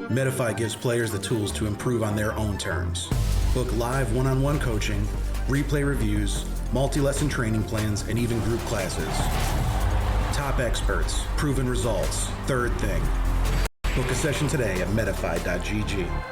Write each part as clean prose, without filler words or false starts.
Medify gives players the tools to improve on their own terms. Book live one-on-one coaching, replay reviews, multi-lesson training plans, and even group classes. Top experts, proven results, third thing. Book a session today at medify.gg.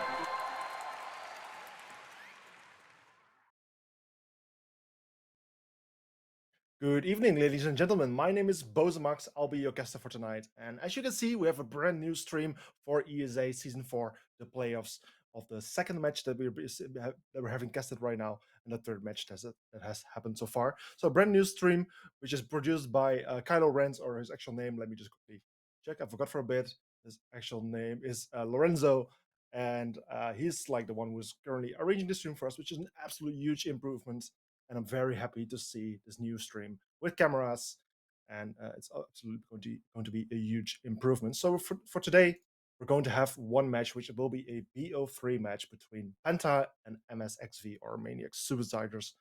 Good evening, ladies and gentlemen. My name is Bozemax. I'll be your guest for tonight. And as you can see, we have a brand new stream for ESA Season 4, the playoffs of the second match that we're having casted right now, and the third match that has happened so far. So a brand new stream, which is produced by Kylo Renz, or his actual name. Let me just quickly check. I forgot for a bit. His actual name is Lorenzo, and he's like the one who's currently arranging the stream for us, which is an absolute huge improvement. And I'm very happy to see this new stream with cameras, and it's absolutely going to be a huge improvement. So for today, we're going to have one match, which will be a BO3 match between Penta and MSXV, or Maniac Suiciders,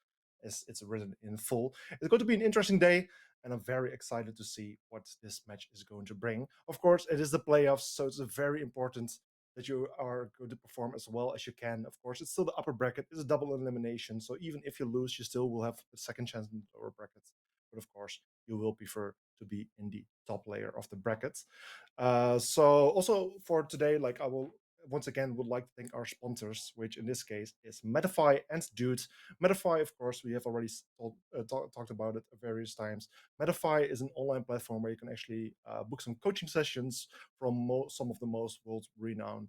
as it's written in full. It's going to be an interesting day, and I'm very excited to see what this match is going to bring. Of course, it is the playoffs, so it's very important that you are going to perform as well as you can. Of course, it's still the upper bracket. It's a double elimination, so even if you lose, you still will have a second chance in the lower brackets. But of course, you will prefer to be in the top layer of the brackets. So also for today, like I will once again would like to thank our sponsors, which in this case is Medify and Dude. Medify, of course, we have already talked about it various times. Medify is an online platform where you can actually book some coaching sessions from some of the most world-renowned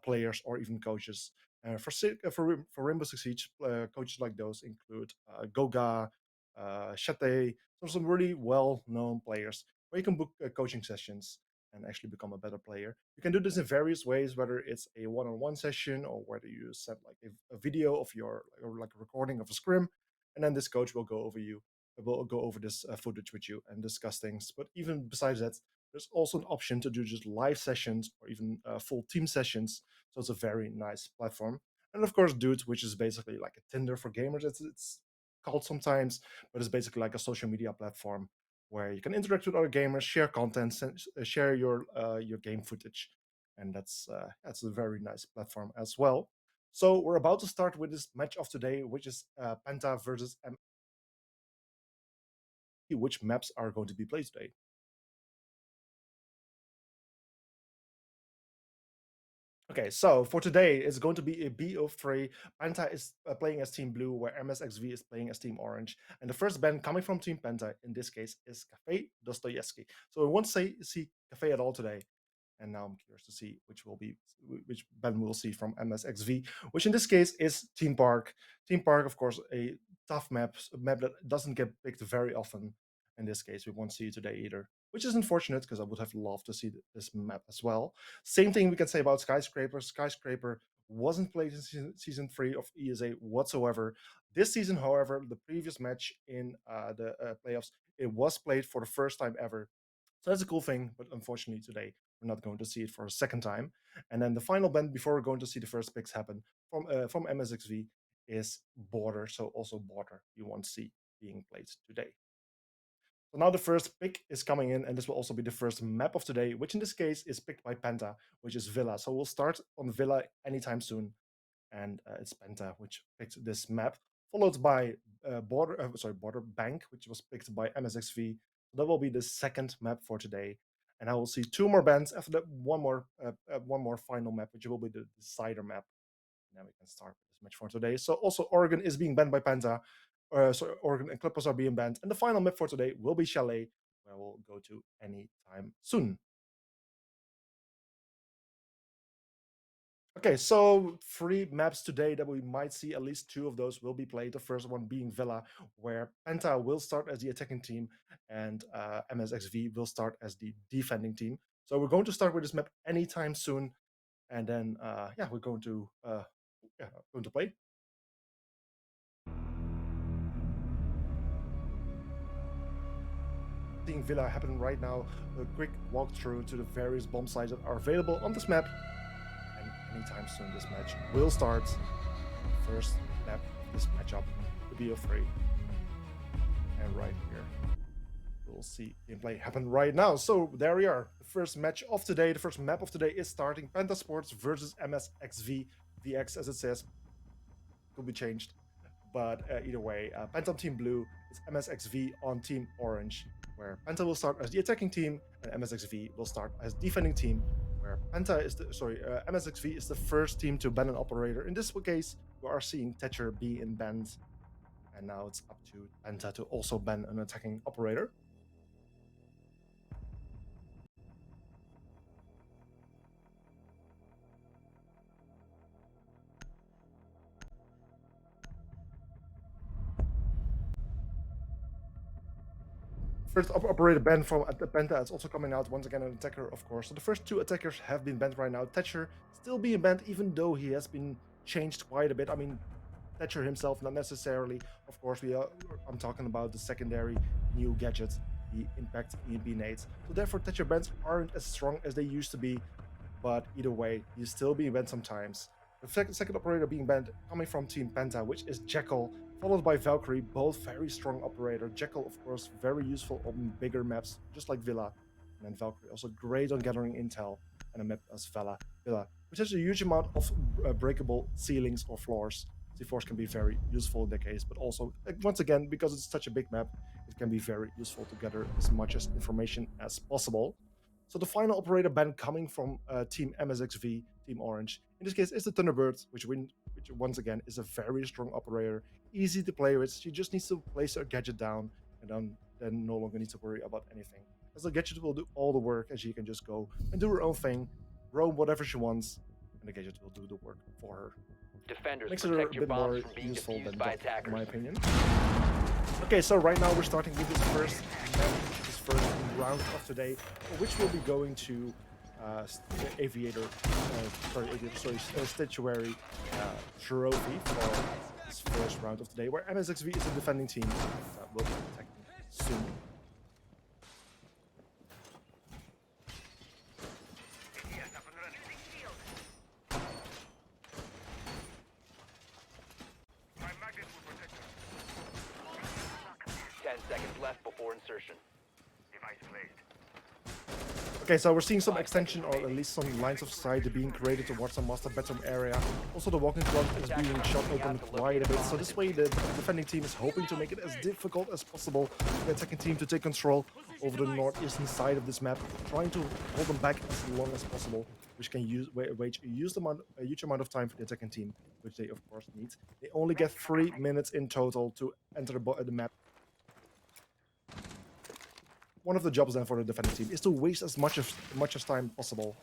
players or even coaches. For Rainbow Six Siege, coaches like those include Goga, Shate, some really well-known players where you can book coaching sessions and actually become a better player. You can do this in various ways, whether it's a one-on-one session or whether you set like a video of your, or like a recording of a scrim, and then this coach will go over this footage with you and discuss things. But even besides that, there's also an option to do just live sessions or even full team sessions. So it's a very nice platform. And of course, Dude, which is basically like a Tinder for gamers. It's called sometimes, but it's basically like a social media platform where you can interact with other gamers, share content, share your game footage, and that's a very nice platform as well. So we're about to start with this match of today, which is Penta versus M. Which maps are going to be played today? Okay, so for today, it's going to be a BO3. Penta is playing as Team Blue, where MSXV is playing as Team Orange. And the first band coming from Team Penta, in this case, is Cafe Dostoevsky. So we won't see Cafe at all today. And now I'm curious to see which band we'll see from MSXV, which in this case is Team Park. Team Park, of course, a tough map, a map that doesn't get picked very often. In this case, we won't see it today either, which is unfortunate because I would have loved to see this map as well. Same thing we can say about Skyscraper. Skyscraper wasn't played in season 3 of ESA whatsoever. This season, however, the previous match in the playoffs, it was played for the first time ever. So that's a cool thing, but unfortunately today we're not going to see it for a second time. And then the final band before we're going to see the first picks happen from MSXV is Border. So also Border you won't see being played today. So now the first pick is coming in, and this will also be the first map of today, which in this case is picked by Penta, which is Villa. So we'll start on Villa anytime soon, and it's Penta which picked this map, followed by Border Bank, which was picked by MSXV. So that will be the second map for today, and I will see two more bands after that. One more final map, which will be the decider map. Now we can start this match for today. So also Oregon is being banned by Penta. So Oregon and Clippers are being banned. And the final map for today will be Chalet, where we'll go to anytime soon. Okay, so 3 maps today that we might see, at least 2 of those will be played. The first one being Villa, where Penta will start as the attacking team and MSXV will start as the defending team. So we're going to start with this map anytime soon. And then, we're going to play. Seeing Villa happen right now, a quick walkthrough to the various bomb sites that are available on this map. And anytime soon, this match will start. First map of this matchup, the BO3. And right here, we'll will see gameplay happen right now. So there we are. The first match of today, the first map of today is starting. Penta Sports versus MSXV. VX, as it says, could be changed. But either way, Penta on Team Blue is MSXV on Team Orange, where Penta will start as the attacking team and MSXV will start as defending team. Where MSXV is the first team to ban an operator. In this case, we are seeing Thatcher being banned, and now it's up to Penta to also ban an attacking operator. First operator banned from the Penta is also coming out. Once again, an attacker, of course. So the first two attackers have been banned right now. Thatcher still being banned, even though he has been changed quite a bit. I mean, Thatcher himself, not necessarily. Of course, I'm talking about the secondary new gadget, the Impact EMP nades. So therefore, Thatcher bans aren't as strong as they used to be. But either way, he's still being banned sometimes. The second operator being banned coming from Team Penta, which is Jekyll, followed by Valkyrie, both very strong operator. Jekyll, of course, very useful on bigger maps, just like Villa. And then Valkyrie, also great on gathering intel, and a map as Villa, which has a huge amount of breakable ceilings or floors. C4s can be very useful in that case, but also, once again, because it's such a big map, it can be very useful to gather as much as information as possible. So the final operator ban coming from Team MSXV, Team Orange, in this case is the Thunderbird, which once again is a very strong operator, easy to play with. She just needs to place her gadget down, and then no longer needs to worry about anything, as the gadget will do all the work, and she can just go and do her own thing, roam whatever she wants, and the gadget will do the work for her. Defenders, makes her a protect your bit more bombs from being useful than defused by Doc, in attackers. my opinion. Okay, so right now we're starting with this first round of today, which will be going to Statuary trophy for this first round of today, where MSXV is the defending team that will be attacking soon. Left before insertion. Device placed. Okay, so we're seeing some extension, or at least some lines of sight being created towards the master bedroom area. Also, the walking front is being shot open quite a bit. So this way, the defending team is hoping to make it as difficult as possible for the attacking team to take control over the northeastern side of this map, trying to hold them back as long as possible, which can wage a huge amount of time for the attacking team, which they of course need. They only get 3 minutes in total to enter the map. One of the jobs then for the defending team is to waste as much as time possible.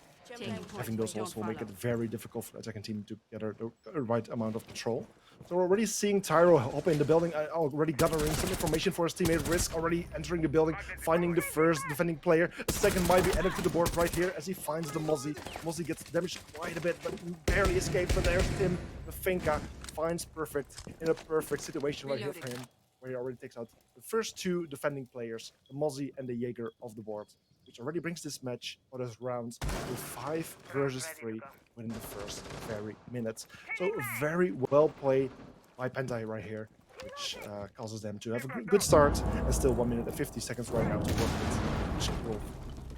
Having those holes will make it very difficult for the attacking team to gather the right amount of control. So we're already seeing Tyro hop in the building, already gathering some information for his teammate. Risk already entering the building, finding the first defending player. A second might be added to the board right here as he finds the Mozzie. Mozzie gets damaged quite a bit, but barely escapes. But there's Tim, the Finka, finds perfect in a perfect situation right here for him, where he already takes out the first two defending players, the Mozzie and the Jaeger of the board, which already brings this match, or this round, to 5 versus 3 within the first very minutes. So very well played by Penta right here, which causes them to have a good start, and still 1 minute and 50 seconds right now to work with, which will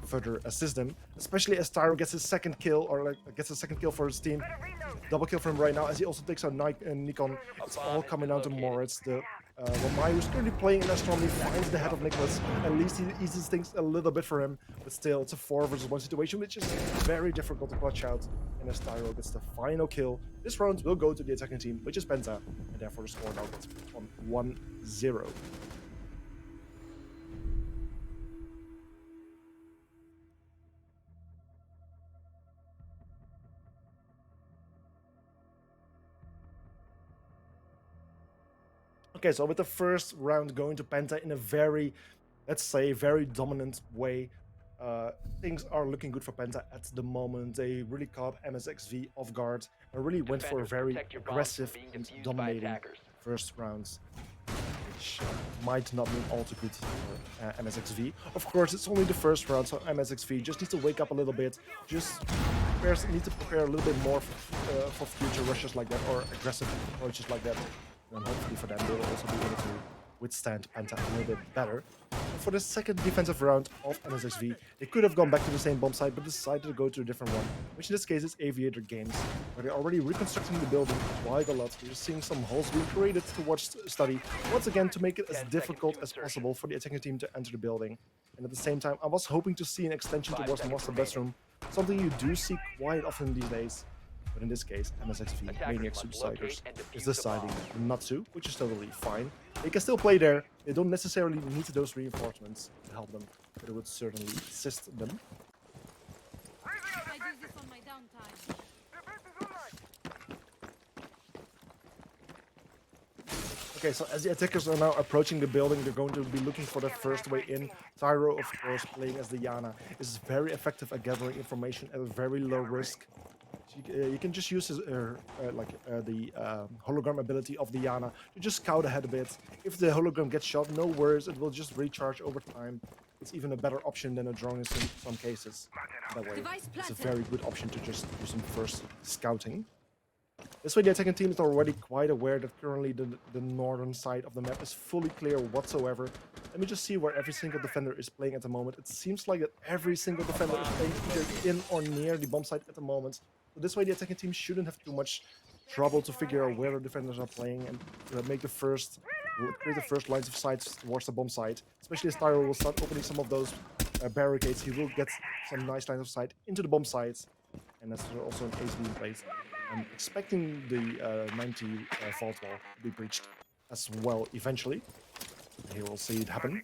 further assist them, especially as Tyro gets his second kill, or gets a second kill for his team. Double kill for him right now, as he also takes out Nikon. It's all coming down to Moritz. Wamai, who's currently playing in Astronomy, finds the head of Nicholas. At least he eases things a little bit for him, but still, it's a 4 versus 1 situation, which is very difficult to clutch out. And as Tyro gets the final kill, this round will go to the attacking team, which is Penta, and therefore the score now gets on 1-0. Okay, so with the first round going to Penta in a very, let's say, very dominant way, things are looking good for Penta at the moment. They really caught MSXV off guard and really went for a very aggressive and dominating first rounds, which might not mean all too good for MSXV. Of course, it's only the first round, so MSXV just needs to wake up a little bit, just need to prepare a little bit more for future rushes like that, or aggressive approaches like that. And hopefully for them, they will also be able to withstand Penta a little bit better. For the second defensive round of MSXV, they could have gone back to the same bomb site, but decided to go to a different one, which in this case is Aviator Games, where they're already reconstructing the building quite a lot. We're seeing some holes being created towards study, once again to make it as difficult as possible for the attacking team to enter the building. And at the same time, I was hoping to see an extension towards the master bedroom, something you do see quite often these days. But in this case, MSXV Maniac Suiciders is deciding not to, which is totally fine. They can still play there. They don't necessarily need those reinforcements to help them, but it would certainly assist them. I do this on my downtime. Okay, so as the attackers are now approaching the building, they're going to be looking for their first way in. Tyro, of course, playing as the Yana, is very effective at gathering information at a very low risk. You can just use his, the hologram ability of the Yana to just scout ahead a bit. If the hologram gets shot, no worries, it will just recharge over time. It's even a better option than a drone in some cases. That way, it's a very good option to just do some first scouting. This way, the attacking team is already quite aware that currently the northern side of the map is fully clear whatsoever. Let me just see where every single defender is playing at the moment. It seems like that every single defender is playing either in or near the bomb site at the moment. So this way, the attacking team shouldn't have too much trouble to figure out where the defenders are playing and create the first lines of sight towards the bomb site. Especially as Tyro will start opening some of those barricades, he will get some nice lines of sight into the bomb sites. And that's also an ace being placed. I'm expecting the 90 vault wall to be breached as well eventually. Here we'll see it happen.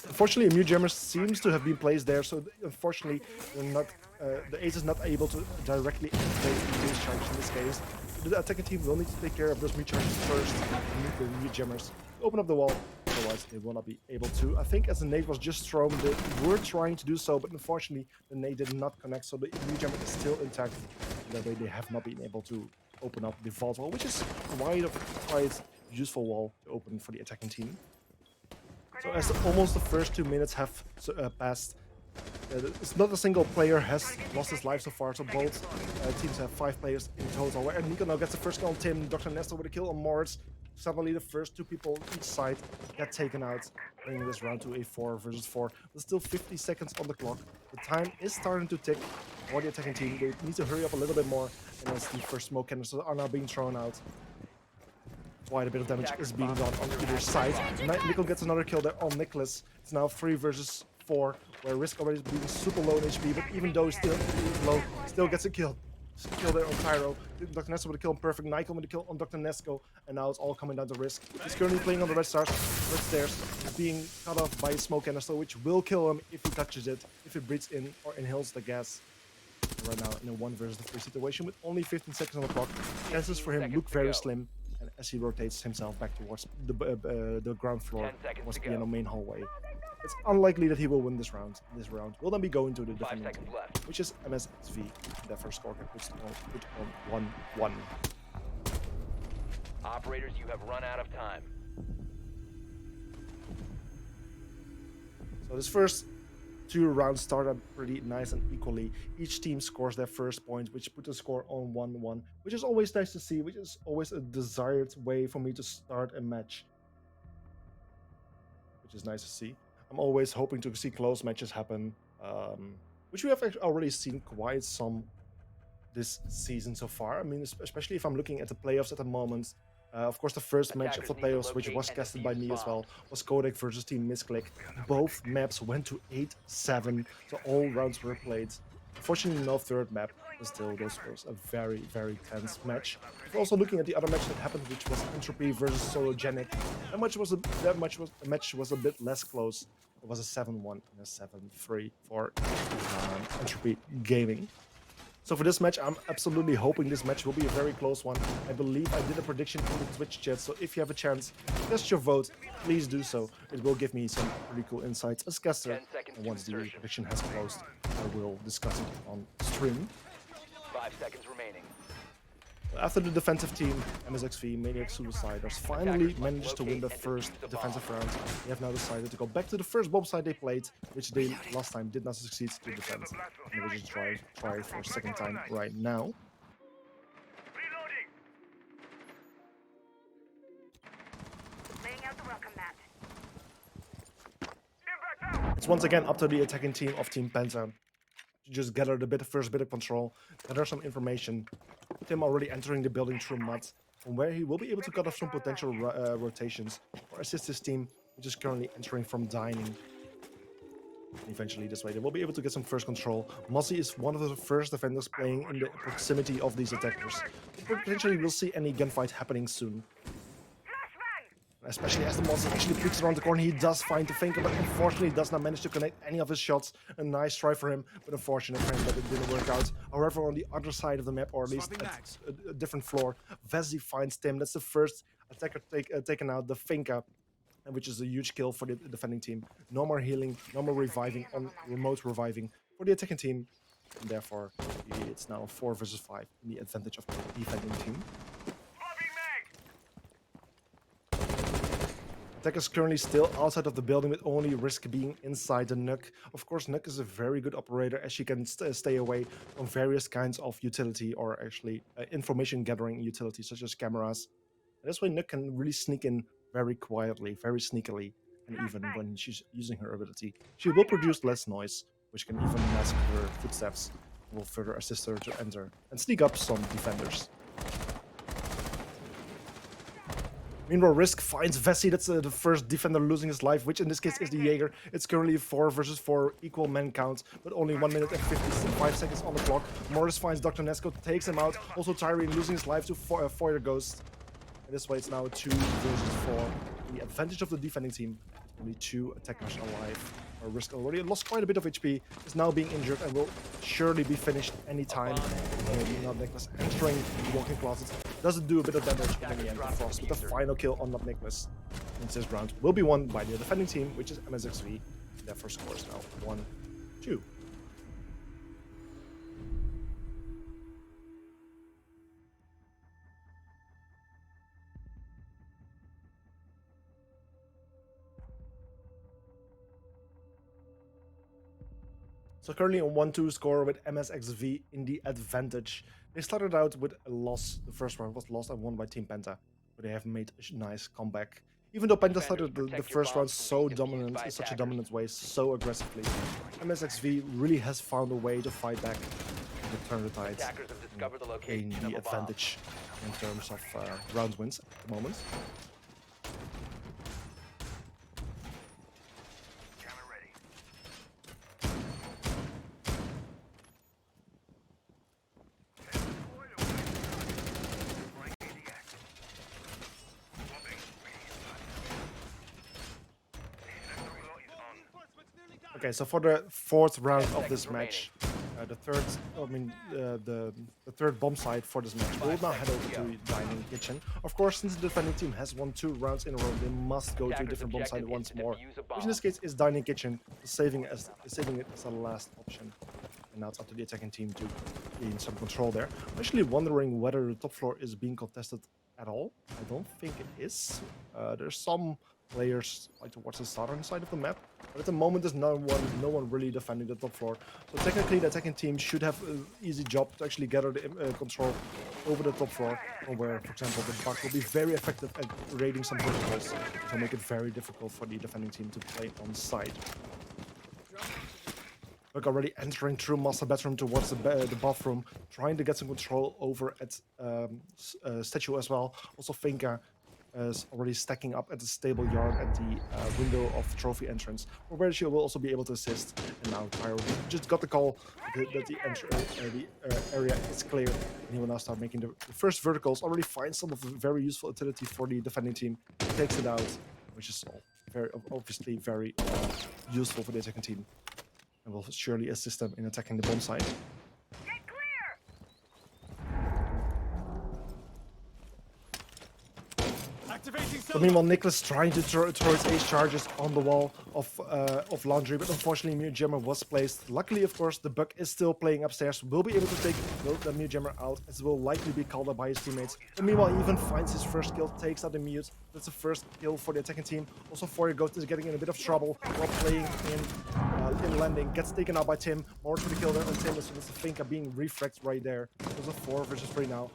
Unfortunately, a mute jammer seems to have been placed there, so unfortunately, the ace is not able to directly activate the base charge in this case. The attacking team will need to take care of those mute charges first and need the mute jammers to open up the wall. Otherwise, they will not be able to. I think as the nade was just thrown, they were trying to do so, but unfortunately, the nade did not connect, so the mute jammer is still intact. That way, they have not been able to open up the vault wall, which is quite useful wall to open for the attacking team. So as almost the first 2 minutes have passed, it's not a single player has lost his life so far, so both teams have 5 players in total. Where Nico now gets the first kill on Tim, Dr. Nestor with a kill on Moritz. Suddenly the first 2 people each side get taken out, bringing this round to a 4 versus 4. There's still 50 seconds on the clock. The time is starting to tick for the attacking team. They need to hurry up a little bit more, and as the first smoke cannons are now being thrown out. Quite a bit of damage is being done on either side. Nickel gets another kill there on Nicholas. It's now 3 versus 4, where Risk already is being super low in HP, but even though he's still low, still gets a kill. Kill there on Tyro. Dr. Nesco with a kill on Perfect. Nickel with a kill on Dr. Nesco. And now it's all coming down to Risk. He's currently playing on the red stairs, being cut off by a smoke canister, which will kill him if he touches it, if he breathes in or inhales the gas. Right now in a 1 versus 3 situation with only 15 seconds on the clock. Chances for him look very slim. And as he rotates himself back towards the ground floor, towards the piano main hallway, it's unlikely that he will win this round. This round will then be going to the defending team, which is MSXV. Their first score can put on 1-1. Operators, you have run out of time. So this first 2 rounds started pretty nice and equally. Each team scores their first point, which put the score on 1-1, which is always nice to see, which is always a desired way for me to start a match. Which is nice to see. I'm always hoping to see close matches happen, which we have already seen quite some this season so far. I mean, especially if I'm looking at the playoffs at the moment. Of course, the first match of the playoffs, which was casted by me as well, was Kodak versus Team Misclick. Both maps went to 8-7, so all rounds were played. Unfortunately, no third map, but still, this was a very, very tense match. We're also looking at the other match that happened, which was Entropy versus Sologenic. That match was a bit less close. It was a 7-1 and a 7-3 for Entropy Gaming. So for this match, I'm absolutely hoping this match will be a very close one. I believe I did a prediction in the Twitch chat, so if you have a chance, cast your vote, please do so. It will give me some pretty cool insights as caster, and once the prediction has closed, I will discuss it on stream. 5 seconds remaining. After the defensive team, MSXV Maniac Suiciders finally managed to win the first defensive round. They have now decided to go back to the first bomb site they played, which they last time did not succeed to defend. And they will just try it for a second time right now. Laying out the welcome mat. once again up to the attacking team of Team Penta to just gather the first bit of control, gather some information. With him already entering the building through mud, from where he will be able to cut off some potential rotations or assist his team, which is currently entering from dining. And eventually, this way, they will be able to get some first control. Mossy is one of the first defenders playing in the proximity of these attackers. Potentially, we'll see any gunfight happening soon. Especially as the monster actually peeks around the corner, he does find the Finker, but unfortunately does not manage to connect any of his shots. A nice try for him, but unfortunate for him that it didn't work out. However, on the other side of the map, or at least at a different floor, Vezi finds Tim. That's the first attacker taken out, the Finker, and which is a huge kill for the defending team. No more healing, no more reviving, on remote reviving for the attacking team. And therefore, it's now 4 versus 5 in the advantage of the defending team. Attackers currently still outside of the building with only risk being inside the Nook. Of course, Nook is a very good operator as she can stay away from various kinds of utility or actually information gathering utilities such as cameras. And this way Nook can really sneak in very quietly, very sneakily, and even when she's using her ability. She will produce less noise, which can even mask her footsteps, and will further assist her to enter and sneak up some defenders. Meanwhile, Risk finds Vessi. That's the first defender losing his life, which in this case is the Jaeger. It's currently 4 versus 4 equal man count, but only 1 minute and 55 seconds on the clock. Morris finds Dr. Nesco, takes him out. Also Tyrene losing his life to Foyer Ghost. And this way it's now 2 versus 4. The advantage of the defending team, only 2 attackers alive. Risk already lost quite a bit of HP, is now being injured and will surely be finished anytime. Not Nicholas entering the walking closet. Doesn't do a bit of damage in the end. Frost with the final kill on Not Nicholas. And this round will be won by the defending team, which is MSXV. Their first score is now 1-2. So currently a 1-2 score with MSXV in the advantage. They started out with a loss. The first round was lost and won by Team Penta, but they have made a nice comeback. Even though Penta started the first round so dominant, in such a dominant way, so aggressively, MSXV really has found a way to fight back and turn the tide and gain the advantage in terms of round wins at the moment. Okay, so for the 4th round of this match, the third bomb site for this match, we'll now head over to Dining Kitchen. Of course, since the defending team has won 2 rounds in a row, they must go to a different bomb site once more. Which in this case is Dining Kitchen, saving it as a last option. And now it's up to the attacking team to gain some control there. I'm actually wondering whether the top floor is being contested at all. I don't think it is. There's some players like towards the southern side of the map, but at the moment there's no one really defending the top floor. So technically the attacking team should have an easy job to actually gather the control over the top floor, or where, for example, the Buck will be very effective at raiding some verticals to make it very difficult for the defending team to play on site. Buck already entering through master bedroom towards the bathroom, trying to get some control over at Statue as well. Also Finka is already stacking up at the stable yard at the window of trophy entrance, where she will also be able to assist. And now Pyro just got the call that the area is clear, and he will now start making the first verticals. Already finds some of the very useful utility for the defending team. He takes it out, which is all obviously very useful for the attacking team, and will surely assist them in attacking the bomb site. So meanwhile, Nicholas trying to throw his ace charges on the wall of Laundry, but unfortunately Mute Jammer was placed. Luckily, of course, the Buck is still playing upstairs, will be able to take the Mute Jammer out, as will likely be called up by his teammates. And meanwhile, he even finds his first kill, takes out the Mute. That's the first kill for the attacking team. Also, Foyer Ghost is getting in a bit of trouble while playing in landing. Gets taken out by Tim. More for the kill there on Tim, so that's the Finka being refragged right there. There's a 4 versus 3 now.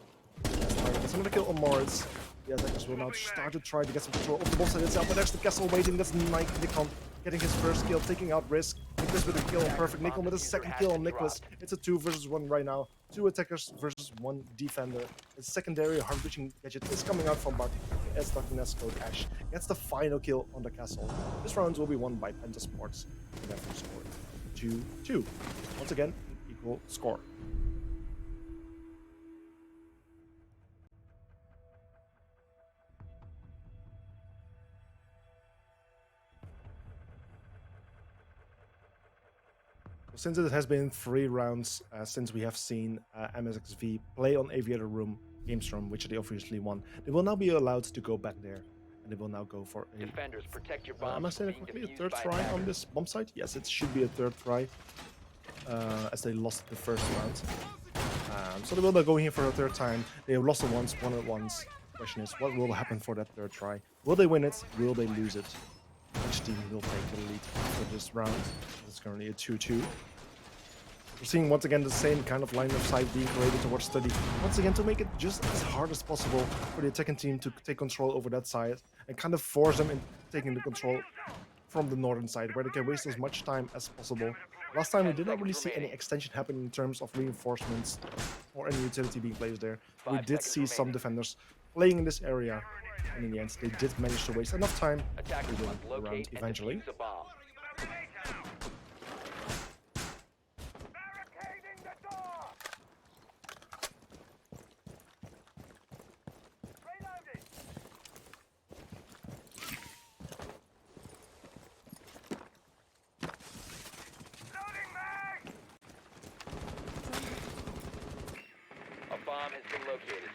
That's another kill on Moritz. The attackers will now start to try to get some control of the bomb site itself, but there's the castle waiting. That's Nikon getting his first kill, taking out Risk. Nicholas with a kill on Perfect. Nikon with a second kill on Nicholas. It's a 2 versus 1 right now. 2 attackers versus 1 defender. The secondary hard-breaching gadget is coming out from Barty as Dr. Nesco Ash gets the final kill on the castle. This round will be won by Penta Sports. And therefore scored 2-2. Once again, equal score. Since it has been 3 rounds since we have seen MSXV play on Aviator Room, Games Room, which they obviously won, they will now be allowed to go back there, and they will now go for a. Defenders, protect your Am I bombs saying from it being correctly? A defused 3rd by try on attackers. this bomb site? Yes, it should be a 3rd try, as they lost the first round. So they will now go here for a 3rd time. They have lost it once, won it once. The question is, what will happen for that 3rd try? Will they win it? Will they lose it? Which team will take the lead for this round? It's currently a 2-2. We're seeing once again the same kind of line of sight being created towards Study. Once again, to make it just as hard as possible for the attacking team to take control over that side and kind of force them in taking the control from the northern side, where they can waste as much time as possible. Last time we did not really see any extension happen in terms of reinforcements or any utility being placed there. We 5 did seconds see some remaining. defenders playing in this area, and in the end, they did manage to waste enough time to Attackers win must the round locate and eventually. defuse a bomb. A bomb has been located.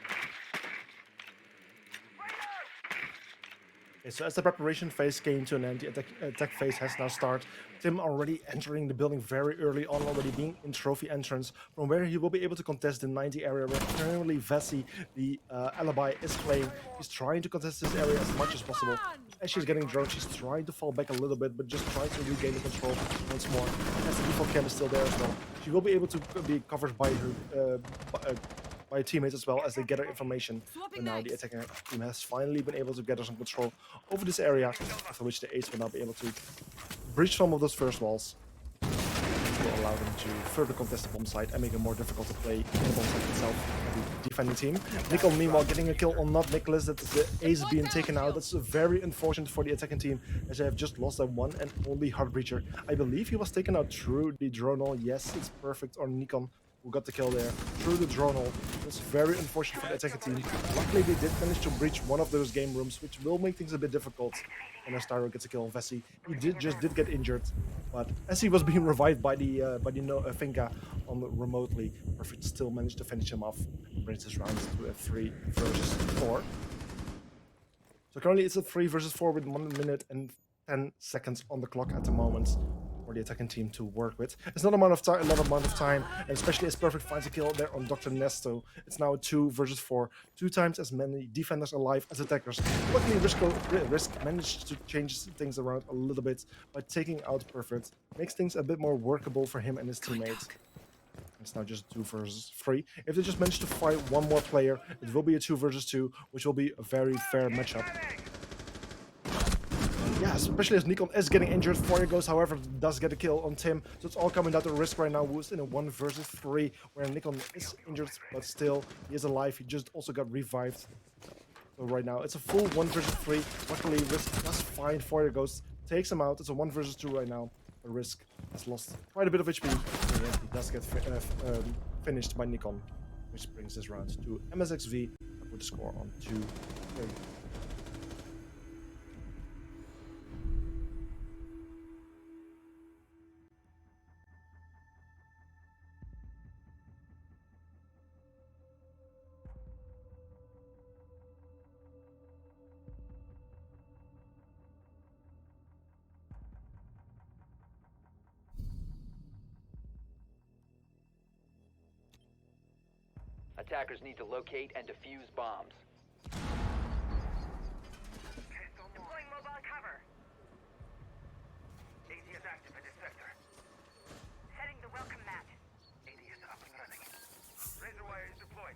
Okay, so as the preparation phase came to an end, the attack phase has now started. Tim already entering the building very early on, already being in trophy entrance, from where he will be able to contest the 90 area where currently Vessi, the alibi, is playing. He's trying to contest this area as much as possible. As she's getting droned, she's trying to fall back a little bit, but just trying to regain the control once more. As the default cam is still there as well. She will be able to be covered by her by teammates as well as they gather information. And now the attacking team has finally been able to gather some control over this area, after which the Ace will now be able to breach some of those first walls, which will allow them to further contest the bomb site and make it more difficult to play in the bomb site itself for the defending team. Nickel meanwhile getting a kill on not Nicholas. That's the Ace being taken out. That's very unfortunate for the attacking team, as they have just lost their one and only hard breacher. I believe he was taken out through the drone. Yes, it's perfect on Nikon, who got the kill there through the drone hole. It's very unfortunate for the attacking team. Luckily, they did manage to breach one of those game rooms, which will make things a bit difficult. And as Tyro gets a kill on Vessi, he did get injured, but as he was being revived by the Finka on remotely, Perfect still managed to finish him off and brings this round to a 3 versus 4. So currently it's a 3 versus 4 with 1 minute and 10 seconds on the clock at the moment for the attacking team to work with. It's not a lot of time, and especially as Perfect finds a kill there on Dr. Nesto. It's now a 2 versus 4, 2 times as many defenders alive as attackers. Luckily, Risk managed to change things around a little bit by taking out Perfect. Makes things a bit more workable for him and his teammates. It's now just 2 versus 3. If they just manage to fight one more player, it will be a 2 versus 2, which will be a very fair matchup. Yeah, especially as Nikon is getting injured. Fourier goes, however, does get a kill on Tim. So it's all coming down to Risk right now, who's in a 1 versus 3, where Nikon is injured, but still, he is alive. He just also got revived. So right now, it's a full 1 versus 3. Luckily, Risk does find Fourier goes, takes him out. It's a 1 versus 2 right now. But Risk has lost quite a bit of HP. And yet he does get finished by Nikon, which brings this round to MSXV with a score on 2-3. Attackers need to locate and defuse bombs. Deploying mobile cover. AD is active in this sector. Heading the welcome mat. AD is up and running. Razor wire is deployed.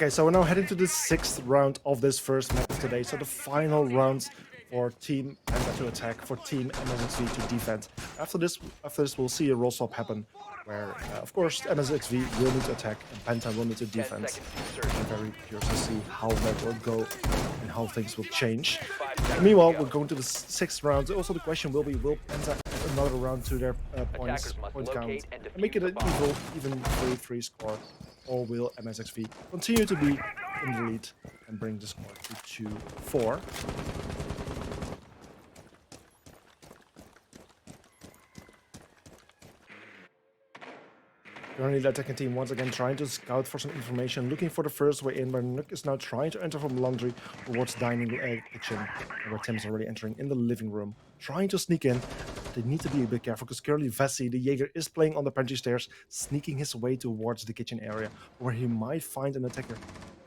Okay, so we're now heading to the 6th round of this first match of today. So the final rounds for Team Penta to attack, for Team MSXV to defend. After this, we'll see a roll swap happen, where of course MSXV will need to attack and Penta will need to 10 defend. seconds to insertion. I'm very curious to see how that will go and how things will change. 5 seconds Meanwhile, to we're go. going to the 6th round. Also, the question will be: will Penta add another round to their point Attackers must count locate and and make it defuse an the bomb. even 3-3 score, or will MSXV continue to be in the lead and bring the score to 2-4? Currently, the attacking team once again trying to scout for some information, looking for the first way in, where Nook is now trying to enter from laundry towards dining kitchen, and where Tim is already entering in the living room, trying to sneak in. They need to be a bit careful because currently Vessi, the Jaeger, is playing on the pantry stairs, sneaking his way towards the kitchen area, where he might find an attacker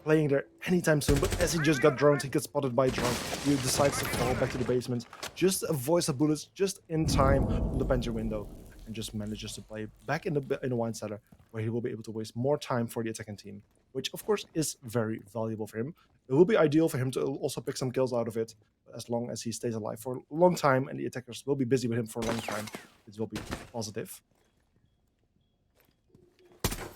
playing there anytime soon. But as he just got droned, he gets spotted by a drone. He decides to fall back to the basement, just avoids the bullets just in time from the pantry window, and just manages to play back in the wine cellar, where he will be able to waste more time for the attacking team, which of course is very valuable for him. It will be ideal for him to also pick some kills out of it, as long as he stays alive for a long time and the attackers will be busy with him for a long time. It will be positive.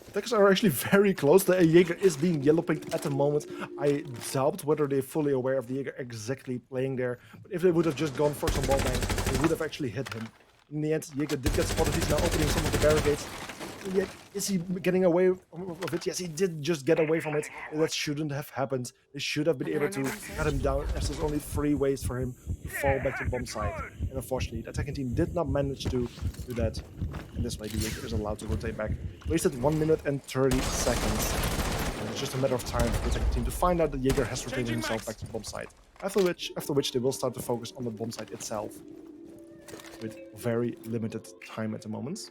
Attackers are actually very close. The Jaeger is being yellow pinked at the moment. I doubt whether they're fully aware of the Jaeger exactly playing there, but if they would have just gone for some ball bang, they would have actually hit him. In the end, Jaeger did get spotted. He's now opening some of the barricades. Yet, is he getting away with it? Yes, he did just get away from it. That shouldn't have happened. They should have been able to cut him down, as there's only 3 ways for him to fall back to the bomb site. And unfortunately, the attacking team did not manage to do that. And this way, the Jaeger is allowed to rotate back. Wasted 1 minute and 30 seconds. And it's just a matter of time for the attacking team to find out that Jaeger has rotated himself back to the bomb site. After which they will start to focus on the bomb site itself, with very limited time at the moment.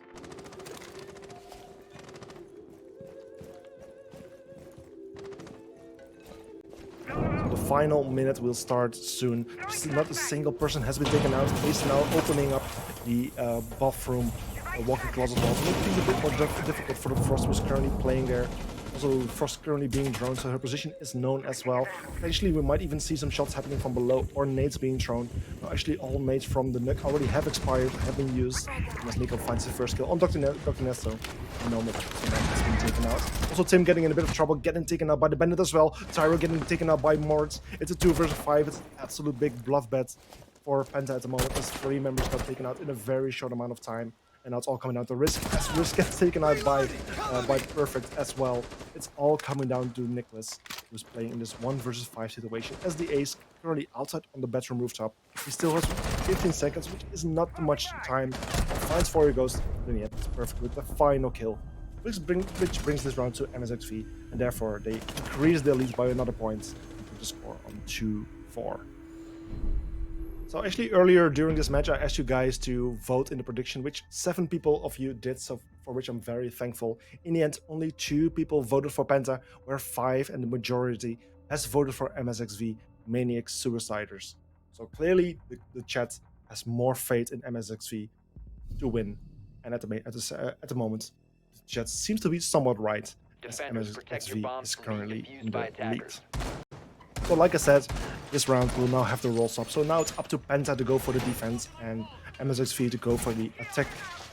So the final minute will start soon. Not a single person has been taken out. He's now opening up the bathroom walk-in closet walls, making things a bit more difficult for the Frost, who's currently playing there. Also, Frost currently being droned, so her position is known as well. Actually, we might even see some shots happening from below, or nades being thrown. Now, actually, all nades from the Nook already have expired, have been used. As Nico finds his first kill on Dr. Nesto. No Nook has been taken out. Also, Tim getting in a bit of trouble, getting taken out by the Bandit as well. Tyro getting taken out by Mords. It's a 2 versus 5. It's an absolute big bluff bet for Penta at the moment, as 3 members got taken out in a very short amount of time. And now it's all coming down to Risk, as Risk gets taken out by Perfect as well. It's all coming down to Nicholas, who's playing in this 1 versus 5 situation, as the Ace currently outside on the bedroom rooftop. He still has 15 seconds, which is not too much time. Finds 4 Ghost, then yet it's Perfect with the final kill, which brings this round to MSXV, and therefore they increase their lead by another point and put the score on 2-4. So actually earlier during this match, I asked you guys to vote in the prediction, which 7 people of you did, so for which I'm very thankful. In the end, only 2 people voted for Penta, where 5 and the majority has voted for MSXV, Maniac Suiciders. So clearly the chat has more faith in MSXV to win. And at the moment, the chat seems to be somewhat right, as Defenders, protect your MSXV bombs is from being currently defused in by the lead. attackers. So like I said, this round will now have the roll swap. So now it's up to Penta to go for the defense and MSXV to go for the attack,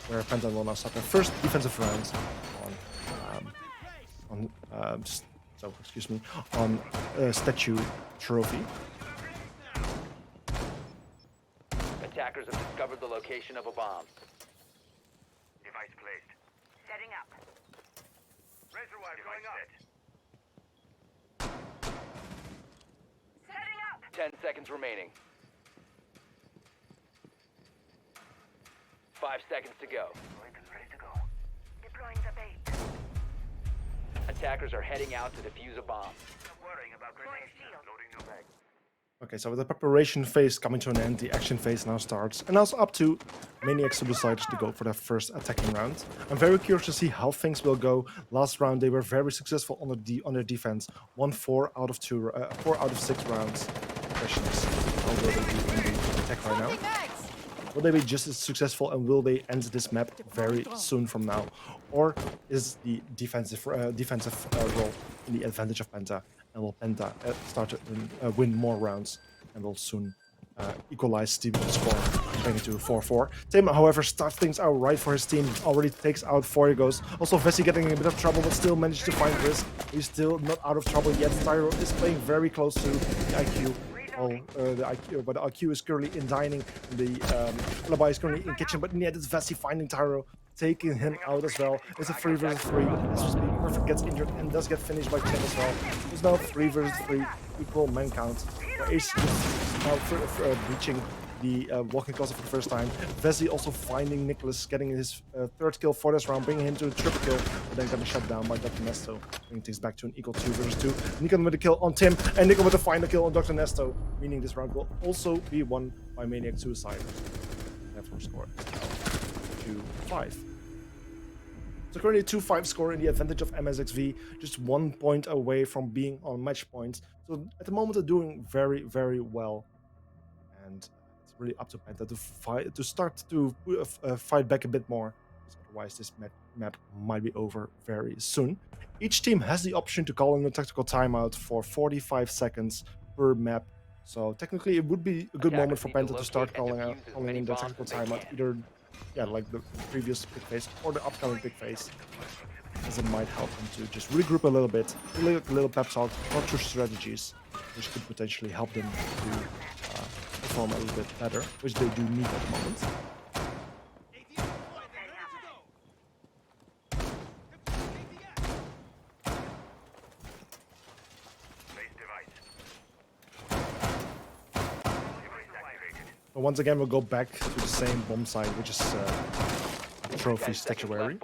where Penta will now start their first defensive round on Statue Trophy. Attackers have discovered the location of a bomb. Device placed. Setting up. Razor wire going up. Setting up. 10 seconds remaining. 5 seconds to go. Weapons ready to go. Deploying the bait. Attackers are heading out to defuse a bomb. Not worrying about grenades. Loading new mag. Okay, so with the preparation phase coming to an end, the action phase now starts. And now it's up to Maniac Suiciders to go for their first attacking round. I'm very curious to see how things will go. Last round they were very successful on their defense. Won 4 out of 6 rounds. Question is, how will they do in the attack right now? Will they be just as successful, and will they end this map very soon from now? Or is the defensive role in the advantage of Penta, and will Penta start to win more rounds and will soon equalize the score, bring it to 4-4. Tim, however, starts things out right for his team. Already takes out Forgos. Also, Vessi getting in a bit of trouble, but still managed to find risk. He's still not out of trouble yet. Tyro is playing very close to the IQ. But the IQ is currently in dining. The Alibi is currently in kitchen, but in the end, it's Vessi finding Tyro, taking him out as well. It's a 3 versus 3, but as we speak, Perfect gets injured and does get finished by Tim as well. It's now 3 versus 3, equal man count. Ace just now breaching the walking closet for the first time. Vessi also finding Nicholas, getting his 3rd kill for this round, bringing him to a triple kill, but then getting shut down by Dr. Nesto, bringing things back to an equal 2 versus 2. Nikon with a kill on Tim, and Nikon with the final kill on Dr. Nesto, meaning this round will also be won by Maniac Suicide. Therefore, score 2-5. So currently a 2-5 score in the advantage of MSXV, just 1 point away from being on match point. So at the moment they're doing very, very well. And it's really up to Penta to start to fight back a bit more. Otherwise this map might be over very soon. Each team has the option to call in a tactical timeout for 45 seconds per map. So technically it would be a good moment for Penta to start calling in the tactical timeout, either like the previous pick phase or the upcoming pick phase, as it might help them to just regroup a little bit, a little pep talk, or through strategies, which could potentially help them to perform a little bit better, which they do need at the moment. But once again, we'll go back to the same bomb site, which is Trophy Statuary.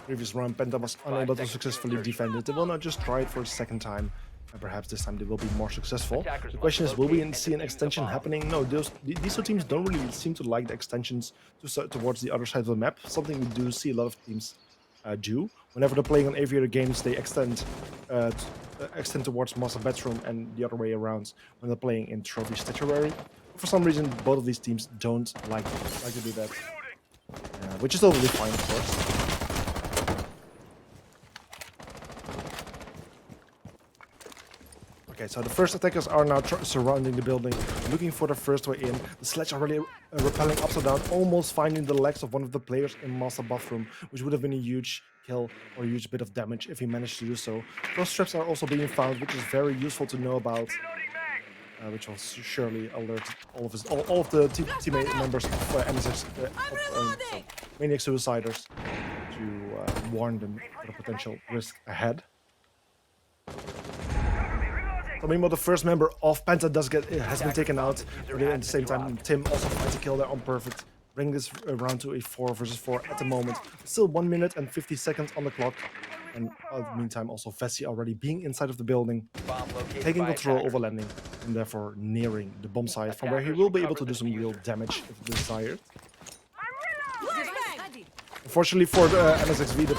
Previous round, Penta was unable to successfully defend it. They will now just try it for a second time, and perhaps this time they will be more successful. The question is, will we see an extension happening? No, these two teams don't really seem to like the extensions towards the other side of the map, something we do see a lot of teams do. Whenever they're playing on aviator games, they extend towards Master Bedroom and the other way around when they're playing in Trophy Statuary. For some reason, both of these teams don't like to do that, which is totally fine, of course. Okay, so the first attackers are now surrounding the building, looking for the first way in. The sledge already rappelling upside down, almost finding the legs of one of the players in Master Bathroom, which would have been a huge kill or a huge bit of damage if he managed to do so. Those traps are also being found, which is very useful to know about, which will surely alert all of the teammate members of Maniac Suiciders to warn them of the potential risk ahead. So meanwhile, the first member of Penta has been taken out, but at the same time, Tim also finds a kill there on Perfect, bringing this round to a 4 versus 4 at the moment. Still 1 minute and 50 seconds on the clock, and in the meantime, also Vessi already being inside of the building, taking control over landing, and therefore nearing the bomb site, from where he will be able to do some real damage if desired. Unfortunately for the MSXV, the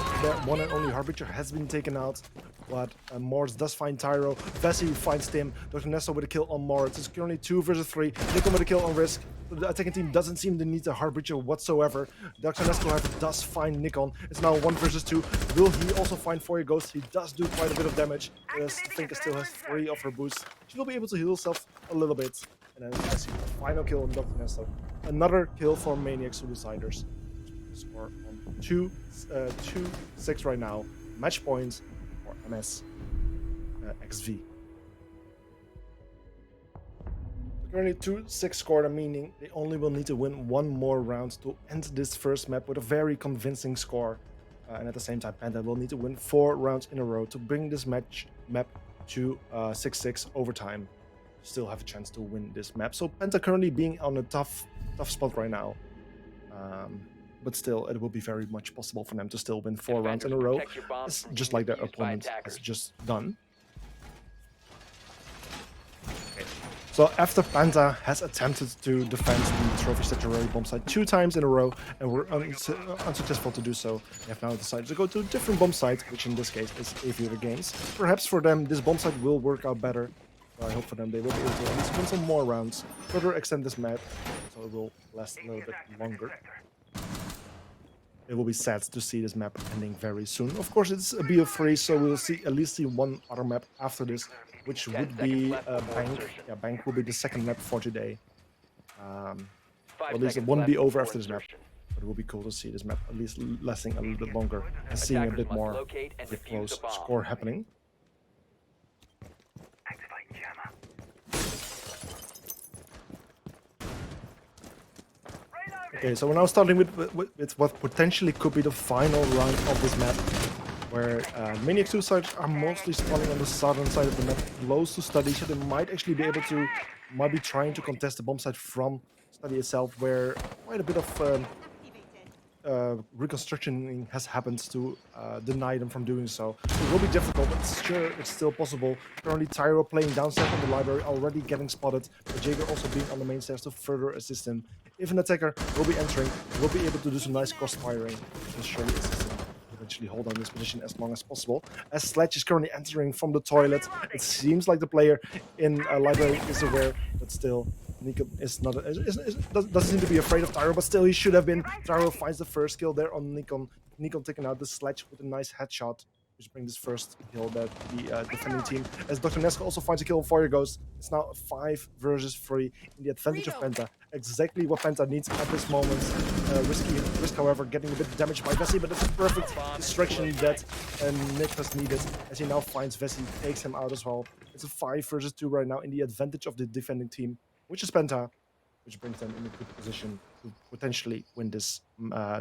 one and only Harbinger has been taken out, but Moritz does find Tyro. Vessi finds Tim. Dr. Nesto with a kill on Moritz. It's currently 2 versus 3. Nikon with a kill on Risk. The attacking team doesn't seem to need a Harbinger whatsoever. Dr. Nesto, however, does find Nikon. It's now 1 versus 2. Will he also find Foyer Ghost? He does do quite a bit of damage. Finka still has 3 of her boosts. She will be able to heal herself a little bit. And then Vessi, final kill on Dr. Nesto. Another kill for Maniac Suiciders. Score on 2-6 right now. Match points for MSXV. Currently 2-6 scored, meaning they only will need to win 1 more round to end this first map with a very convincing score. And at the same time, Penta will need to win 4 rounds in a row to bring this map to 6-6 overtime. Still have a chance to win this map. So Penta currently being on a tough spot right now. But still, it will be very much possible for them to still win 4 rounds in a row, just like their opponent has just done. Okay. So after Penta has attempted to defend the Trophy Statuary bomb site 2 times in a row and were unsuccessful to do so, they have now decided to go to a different bomb site, which in this case is Aviator Games. Perhaps for them, this bomb site will work out better. So I hope for them they will be able to at least win some more rounds, further extend this map, so it will last a little bit longer. It will be sad to see this map ending very soon. Of course, it's a BO3, so we'll see at least one other map after this, which 10 would seconds be left before Bank. insertion. Yeah, Bank will be the second map for today. 5 Or at least it seconds won't left be over before after this map. insertion. But it will be cool to see this map at least lasting a little bit longer and seeing a Attackers bit must more locate and of a defuse close a bomb. score happening. Activate jammer. Okay, so we're now starting with what potentially could be the final round of this map, where Maniac Suicides are mostly spawning on the southern side of the map, close to Study, so they might actually be able to, might be trying to contest the bomb site from Study itself, where quite a bit of reconstruction has happened to deny them from doing so. It will be difficult, but sure, it's still possible. Currently, Tyro playing downstairs from the library, already getting spotted, but Jaeger also being on the main stairs to further assist him. If an attacker will be entering, will be able to do some nice cross-firing, which will surely assist him to eventually hold on this position as long as possible. As Sledge is currently entering from the toilet, it seems like the player in library is aware, but still, Nico is not doesn't seem to be afraid of Tyro, but still he should have been. Tyro finds the first kill there on Nikon. Nikon taking out the Sledge with a nice headshot, which brings this first kill that the defending team. As Dr. Nesco also finds a kill on Fire Ghost. It's now 5 versus 3 in the advantage of Penta. Exactly what Penta needs at this moment. Risk, however, getting a bit damaged by Vessi, but it's a perfect distraction that Nicholas needed, as he now finds Vessi, takes him out as well. It's a 5 versus 2 right now in the advantage of the defending team, which is Penta, which brings them in a good position to potentially win this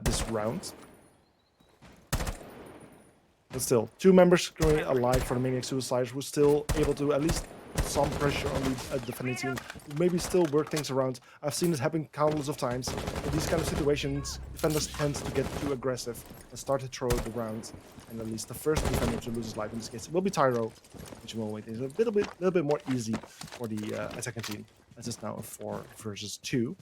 this round. But still, 2 members currently alive for the Maniac Suicides, who are still able to at least put some pressure on the defending team, maybe still work things around. I've seen this happen countless of times. In these kind of situations, defenders tend to get too aggressive and start to throw the round. And at least the first defender to lose his life in this case will be Tyro, which will make it a little bit more easy for the attacking team, as it's now a 4 versus 2.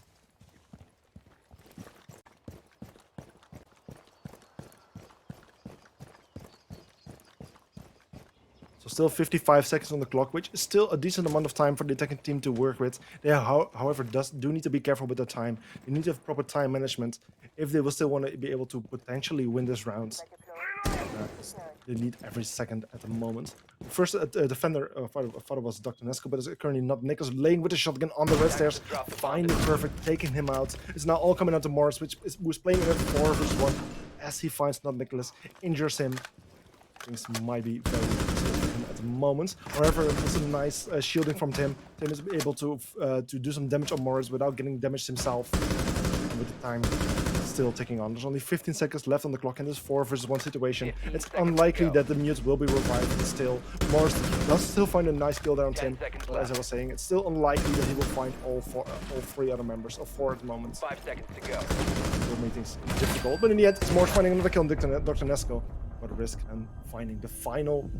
So still 55 seconds on the clock, which is still a decent amount of time for the attacking team to work with. They, however, do need to be careful with their time. They need to have proper time management if they will still want to be able to potentially win this round. They need every second at the moment. The first defender, I thought it was Dr. Nesco, but it's currently not. Nicholas laying with a shotgun on the red stairs, finding perfect, taking him out. It's now all coming out to Morris, who's playing in a 4 versus 1, as he finds not Nicholas, injures him. Things might be very difficult at the moment. However, it's a nice shielding from Tim. Tim is able to do some damage on Morris without getting damaged himself. And with the time still ticking on, there's only 15 seconds left on the clock in this 4 versus 1 situation. It's unlikely that the mute will be revived, but still, Morris does still find a nice kill there on Tim. But as I was saying, it's still unlikely that he will find all 3 other members, or 4 at the moment. 5 seconds to go. It will make things difficult, but in the end, it's more finding another kill on Dr. Nesco. For the risk and finding the final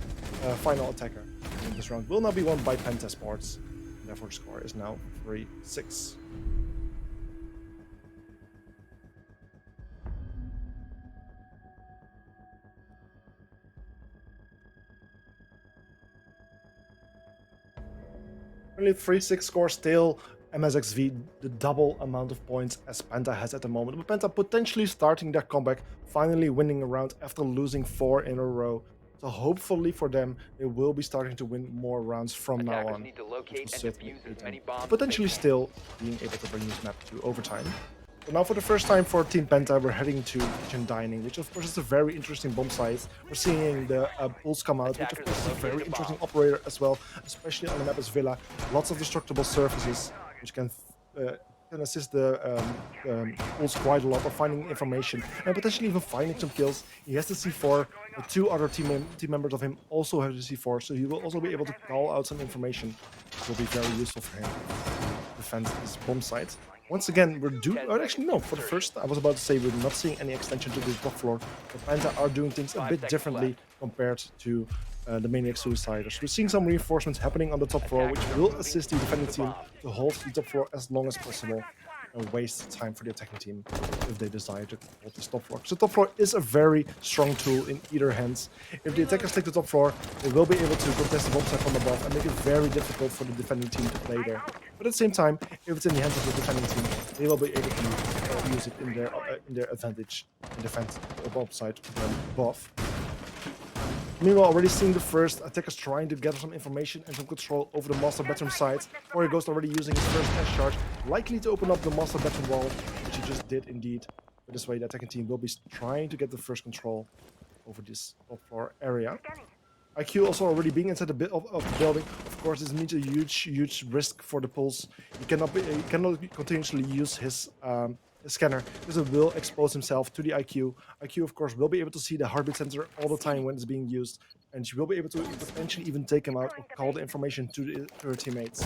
attacker in this round will not be won by Penta Sports. Therefore, the score is now 3-6. Only 3-6 score still. MSXV the double amount of points as Penta has at the moment, but Penta potentially starting their comeback, finally winning a round after losing 4 in a row. So hopefully for them, they will be starting to win more rounds from now on. Need to locate and defuse as many bombs Potentially still being able to bring this map to overtime. So now for the first time for Team Penta, we're heading to Kitchen Dining, which of course is a very interesting bomb site. We're seeing the Pulse come out, which of course is a very interesting operator as well, especially on the map as Villa. Lots of destructible surfaces, which can assist the Pulse quite a lot of finding information and potentially even finding some kills. He has the C4, the 2 other team members of him also have the C4, so he will also be able to call out some information, which will be very useful for him to defend his bomb site. Once again, actually no, for the first, I was about to say we're not seeing any extension to the top floor, but Penta are doing things a bit differently compared to the Maniac Suiciders. We're seeing some reinforcements happening on the top floor, which will assist the defending team to hold the top floor as long as possible. and waste time for the attacking team if they desire to hold the top floor. So top floor is a very strong tool in either hands. If the attackers take the top floor, they will be able to contest the bomb site from above and make it very difficult for the defending team to play there. But at the same time, if it's in the hands of the defending team, they will be able to use it in their advantage and defend the bomb site from above. Meanwhile, already seeing the first attackers trying to gather some information and some control over the master bedroom side. Warrior Ghost already using his first S charge, likely to open up the master bedroom wall, which he just did indeed. But this way, the attacking team will be trying to get the first control over this top floor area. IQ also already being inside the bit of the building. Of course, this means a huge risk for the pulse. He cannot continuously use his scanner because it will expose himself to the IQ. IQ, of course, will be able to see the heartbeat sensor all the time when it's being used, and she will be able to potentially even take him out or call the information to her teammates.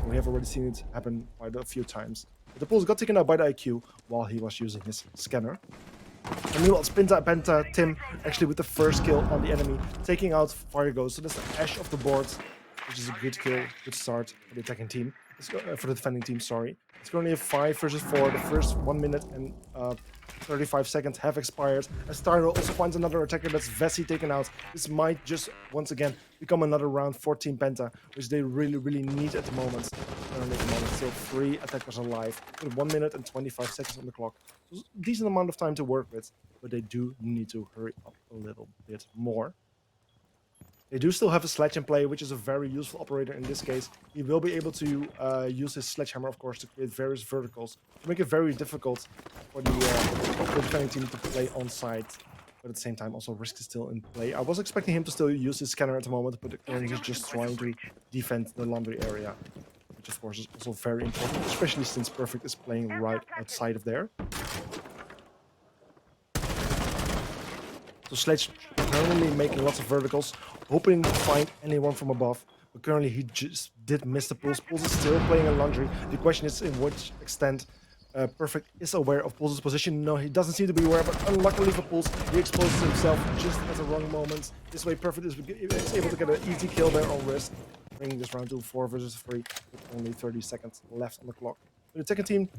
We have already seen it happen quite a few times. But the pulse got taken out by the IQ while he was using his scanner. And meanwhile, it's Penta, Tim, actually with the first kill on the enemy, taking out Fire Ghost. So that's the Ash of the board, which is a good kill, good start for the attacking team. For the defending team, sorry. It's currently a 5 versus 4. The first 1 minute and 35 seconds have expired. As Tyro also finds another attacker, that's Vessi taken out. This might just, once again, become another round for Team Penta, which they really need at the moment. Still 3 attackers alive, with 1 minute and 25 seconds on the clock. So a decent amount of time to work with, but they do need to hurry up a little bit more. They do still have a sledge in play, which is a very useful operator in this case. He will be able to use his sledgehammer, of course, to create various verticals, to make it very difficult for the defending team to play on site. But at the same time, also risk is still in play. I was expecting him to still use his scanner at the moment, but he's just trying to defend the laundry area, which of course is also very important, especially since Perfect is playing right outside of there. So Sledge currently making lots of verticals, hoping to find anyone from above. But currently he just did miss the Pulse. Pulse is still playing a laundry. The question is in which extent Perfect is aware of Pulse's position. No, he doesn't seem to be aware, but unluckily for Pulse, he exposes himself just at the wrong moment. This way Perfect is able to get an easy kill there on risk, bringing this round to 4 versus 3 with only 30 seconds left on the clock. The second team,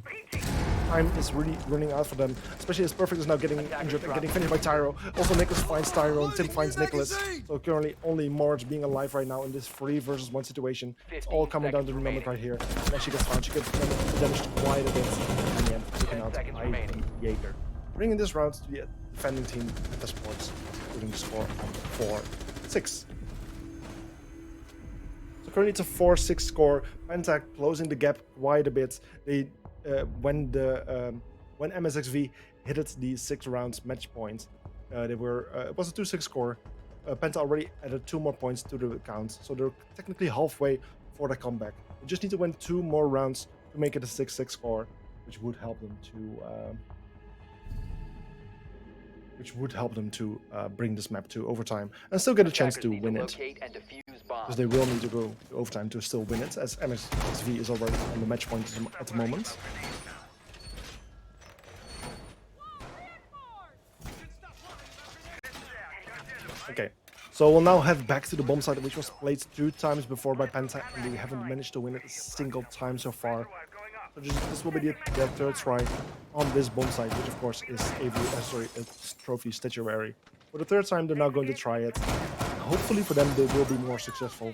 time is really running out for them, especially as Perfect is now getting injured and getting finished by Tyro. Also, Nicholas finds Tyro and Tim finds Nicholas. So currently only Marge being alive right now in this 3 versus 1 situation. It's all coming down to the moment right here. And as she gets found, she gets damaged quite a bit. And in the end, taken out by Jaeger. Bringing this round to the defending team at the sports, putting the score on 4-6. So currently it's a 4-6 score. Penta closing the gap quite a bit. They when MSXV hit the 6 rounds match point, it was a 2-6 score. Penta already added 2 more points to the count, so they're technically halfway for the comeback. They just need to win 2 more rounds to make it a 6-6 score, which would help them to bring this map to overtime and still get a chance to win it. Because they will need to go to overtime to still win it, as MSXV is already on the match point at the moment. Okay, so we'll now head back to the bomb site, which was played 2 times before by Penta, and we haven't managed to win it a single time so far. So this will be the 3rd try on this bomb site, which of course is a trophy statuary. For the 3rd time, they're now going to try it. Hopefully for them, they will be more successful.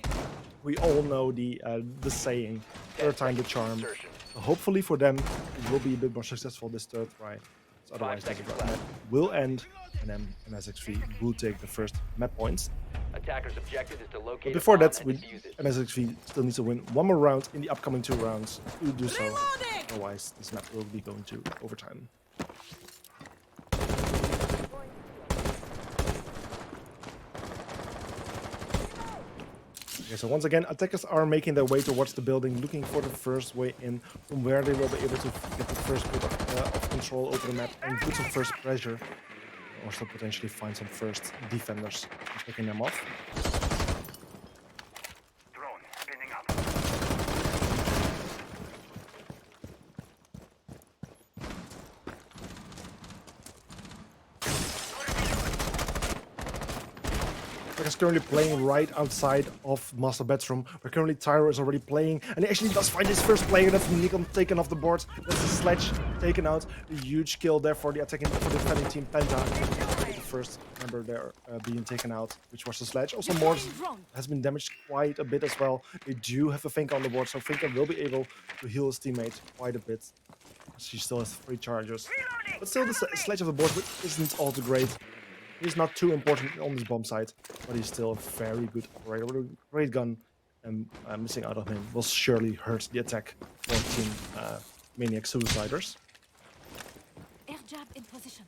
We all know the saying, 3rd time the charm. So hopefully for them, it will be a bit more successful this 3rd try. So otherwise, the map will end, and then MSXV will take the first map points. Attacker's objective is to locate. But before that, MSXV still needs to win 1 more round in the upcoming 2 rounds to do so. Otherwise, this map will be going to overtime. Okay, so once again, attackers are making their way towards the building, looking for the first way in, from where they will be able to get the first bit of control over the map and put some first pressure, or still potentially find some first defenders picking them off. Drone spinning up. attacker is currently playing right outside of master bedroom, where currently Tyro is already playing, and he actually does find his first player. That's Nikon taken off the board. That's the sledge taken out. A huge kill there for the defending team Penta. The first member there being taken out, which was the sledge. Also, Morse has been damaged quite a bit as well. They do have a Finka on the board, so Finka will be able to heal his teammate quite a bit. She still has 3 charges. But still, the sledge of the board isn't all too great. He's not too important on this bomb site, but he's still a very good operator with a great gun. And missing out on him will surely hurt the attack for Team Maniac Suiciders. Air jab in position.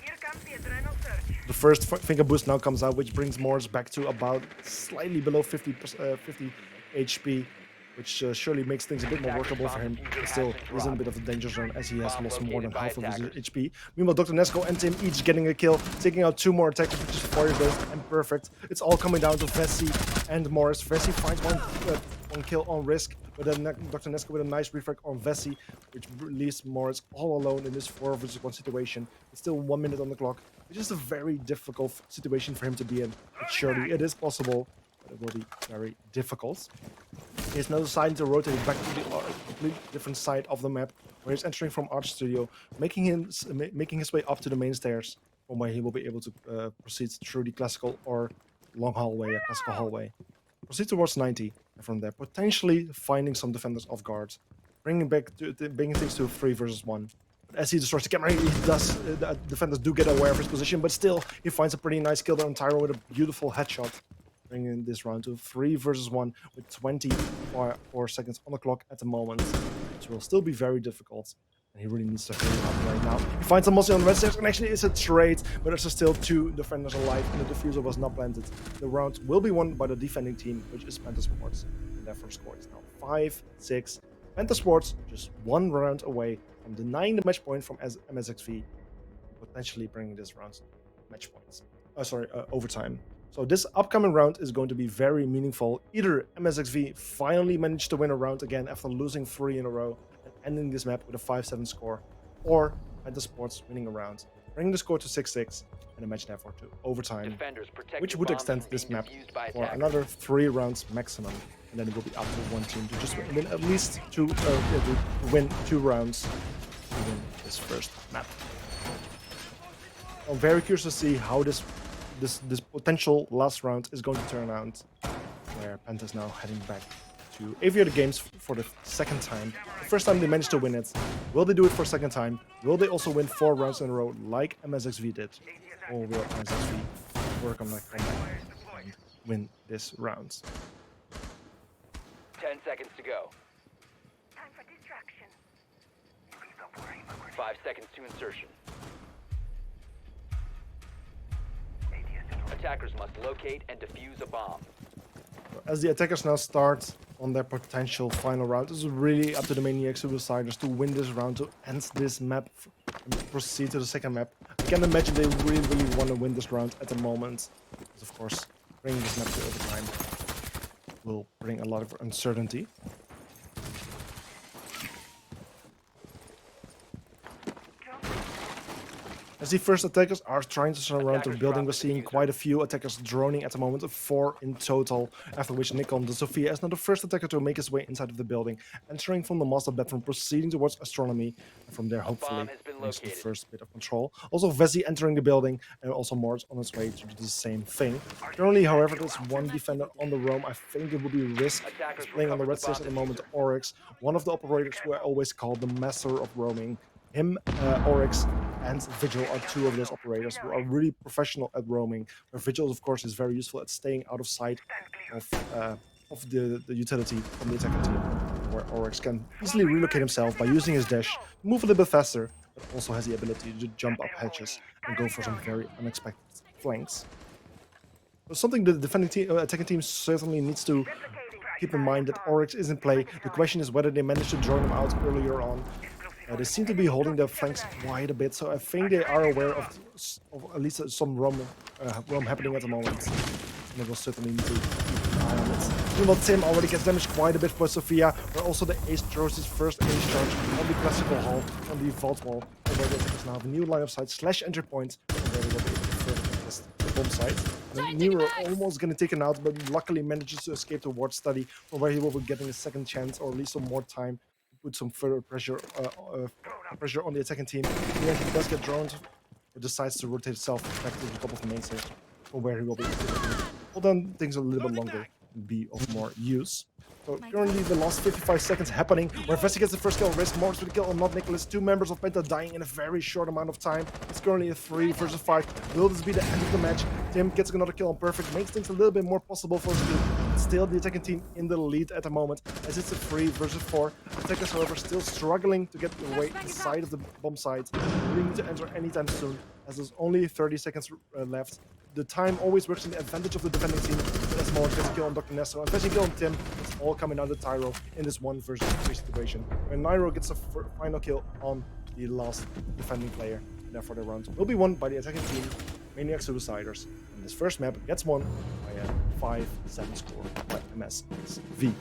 Here comes the adrenal surge. The first finger boost now comes out, which brings Morris back to about slightly below 50 HP, which surely makes things a bit more workable for him. But still, he's in a bit of a danger zone as he has lost more than half of his HP. Meanwhile, Dr. Nesco and Tim each getting a kill, taking out 2 more attackers, which is fire-based and perfect. It's all coming down to Vessi and Morris. Vessi finds one kill on risk, but then Dr. Nesco with a nice refrag on Vessi, which leaves Morris all alone in this 4 versus 1 situation. It's still 1 minute on the clock, which is a very difficult situation for him to be in. But surely it is possible, but it will be very difficult. He has now decided to rotate back to the completely different side of the map, where he's entering from Arch Studio, making his way up to the main stairs, from where he will be able to proceed through the classical or long hallway, a classical hallway. Proceed towards 90, and from there potentially finding some defenders off guard, bringing things to a 3 versus 1. But as he destroys the camera, the defenders do get aware of his position, but still he finds a pretty nice kill there on Tyro with a beautiful headshot, bringing this round to 3 versus 1 with 24 seconds on the clock at the moment, which will still be very difficult. And he really needs to hurry up right now. He finds a Mossy on the red stairs, and actually it's a trade, but there's still 2 defenders alive, and the diffuser was not planted. The round will be won by the defending team, which is Penta Sports. And their first score is now 5-6. Penta Sports just 1 round away from denying the match point from MSXV, potentially bringing this round match points. Overtime. So this upcoming round is going to be very meaningful. Either MSXV finally managed to win a round again after losing 3 in a row, ending this map with a 5-7 score, or Penta Sports winning a round, bringing the score to 6-6, and a match therefore to overtime, which would extend this map for another 3 rounds maximum, and then it will be up to 1 team to just win at least to win 2 rounds to win this first map. I'm very curious to see how this potential last round is going to turn out, where Penta is now heading back to Aviator Games for the 2nd time. The first time they managed to win it. Will they do it for a 2nd time? Will they also win 4 rounds in a row like MSXV did? Or will MSXV work on that comeback and win this round? 10 seconds to go. Time for distraction. 5 seconds to insertion. Attackers must locate and defuse a bomb. As the attackers now start on their potential final round, it's really up to the Maniac Suiciders to win this round, to end this map and proceed to the 2nd map. I can imagine they really want to win this round at the moment, because of course bringing this map to overtime will bring a lot of uncertainty. As the first attackers are trying to surround the building, we're seeing quite a few attackers droning at the moment, 4 in total, after which Nikon the Sophia is now the first attacker to make his way inside of the building, entering from the master bedroom, proceeding towards Astronomy, and from there hopefully gains the first bit of control. Also Vessi entering the building, and also Morris on his way to do the same thing. Currently, however, there's 1 defender on the roam. I think it will be Risk playing on the red stairs at the moment, Oryx, one of the operators who I always call the master of roaming. Him, Oryx, and Vigil are 2 of those operators who are really professional at roaming. Where Vigil, of course, is very useful at staying out of sight of the utility from the attacking team, where Oryx can easily relocate himself by using his dash, move a little bit faster, but also has the ability to jump up hedges and go for some very unexpected flanks. So something the attacking team certainly needs to keep in mind, that Oryx is in play. The question is whether they managed to drone him out earlier on. They seem to be holding their flanks quite a bit, so I think they are aware of at least some roam happening at the moment. And they will certainly need to keep an eye on it. Meanwhile, Tim already gets damaged quite a bit by Sophia, where also the Ace throws his first Ace charge on the classical hall, on the vault wall, and where they now have a new line of sight / entry point, and where they will be able to further contest the bomb site. And Nero almost getting taken out, but luckily manages to escape the ward study, from where he will be getting a second chance, or at least some more time to put some further pressure on the attacking team. In the end, he does get droned, but decides to rotate itself back to the top of the main stage, from where he will be able to hold on things a little bit longer and be of more use. So currently the last 55 seconds happening, where Vessi gets the first kill, Risk Morris with the kill on not Nicholas. Two members of Penta dying in a very short amount of time. It's currently a 3 versus 5. Will this be the end of the match? Tim gets another kill on Perfect, makes things a little bit more possible for his team. Still the attacking team in the lead at the moment, as it's a 3 versus 4. Attackers, however, still struggling to get away inside of the bomb site. Really need to enter anytime soon, as there's only 30 seconds left. The time always works in the advantage of the defending team. As more gets a kill on Dr. Nesso, and especially kill on Tim. It's all coming out of Tyro in this 1 versus 3 situation, where Nairo gets a final kill on the last defending player. And therefore the round will be won by the attacking team, Maniac Suiciders. And this first map gets won by a 5-7 score by MSXV.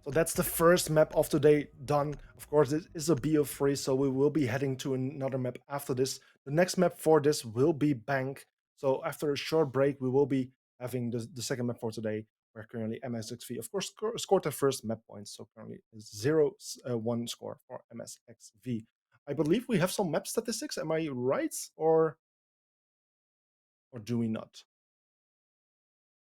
So that's the first map of today done. Of course, it is a BO3, so we will be heading to another map after this. The next map for this will be Bank. So after a short break, we will be having the second map for today, where currently MSXV, of course, scored their first map points. So currently 0-1 score for MSXV. I believe we have some map statistics. Am I right? Or do we not?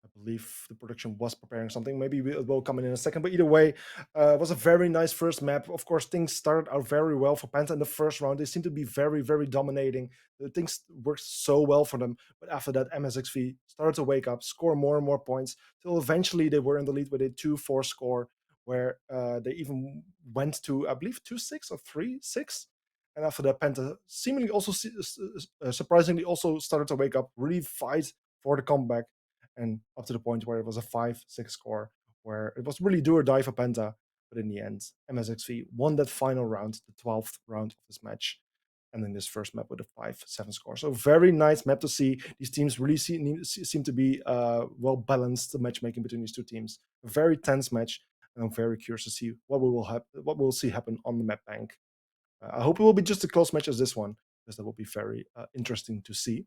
I believe the production was preparing something. Maybe it will come in a second. But either way, it was a very nice first map. Of course, things started out very well for Penta in the first round. They seem to be very, very dominating. Things worked so well for them. But after that, MSXV started to wake up, score more and more points, till eventually they were in the lead with a 2-4 score, where they even went to, I believe, 2-6 or 3-6. And after that, Penta seemingly also, surprisingly, also started to wake up, really fight for the comeback. And up to the point where it was a 5-6 score, where it was really do or die for Penta. But in the end, MSXV won that final round, the 12th round of this match, and then this first map with a 5-7 score. So very nice map to see. These teams really seem to be well balanced, the matchmaking between these two teams. A very tense match, and I'm very curious to see what we'll see happen on the map bank. I hope it will be just a close match as this one, because that will be very interesting to see.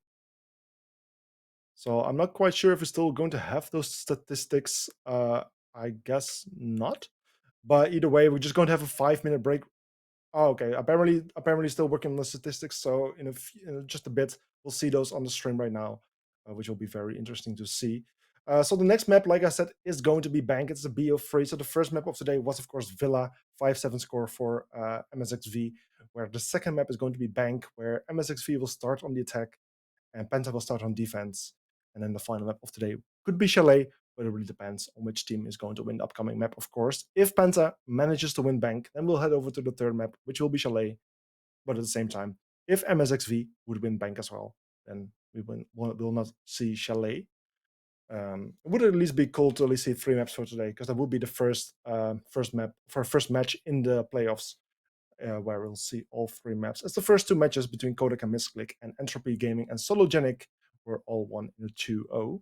So I'm not quite sure if we're still going to have those statistics. I guess not. But either way, we're just going to have a 5-minute break. Oh, okay. Apparently still working on the statistics. So in just a bit, we'll see those on the stream right now, which will be very interesting to see. So the next map, like I said, is going to be Bank. It's a BO3. So the first map of today was, of course, Villa, 5-7 score for MSXV, where the second map is going to be Bank, where MSXV will start on the attack and Penta will start on defense. And then the final map of today could be Chalet, but it really depends on which team is going to win the upcoming map, of course. If Penta manages to win Bank, then we'll head over to the third map, which will be Chalet. But at the same time, if MSXV would win Bank as well, then we'll not see Chalet. It would at least be cool to at least see 3 maps for today, because that would be the first match in the playoffs, where we'll see all 3 maps, as the first 2 matches between Kodak and Misclick and Entropy Gaming and Sologenic were all won in a 2-0.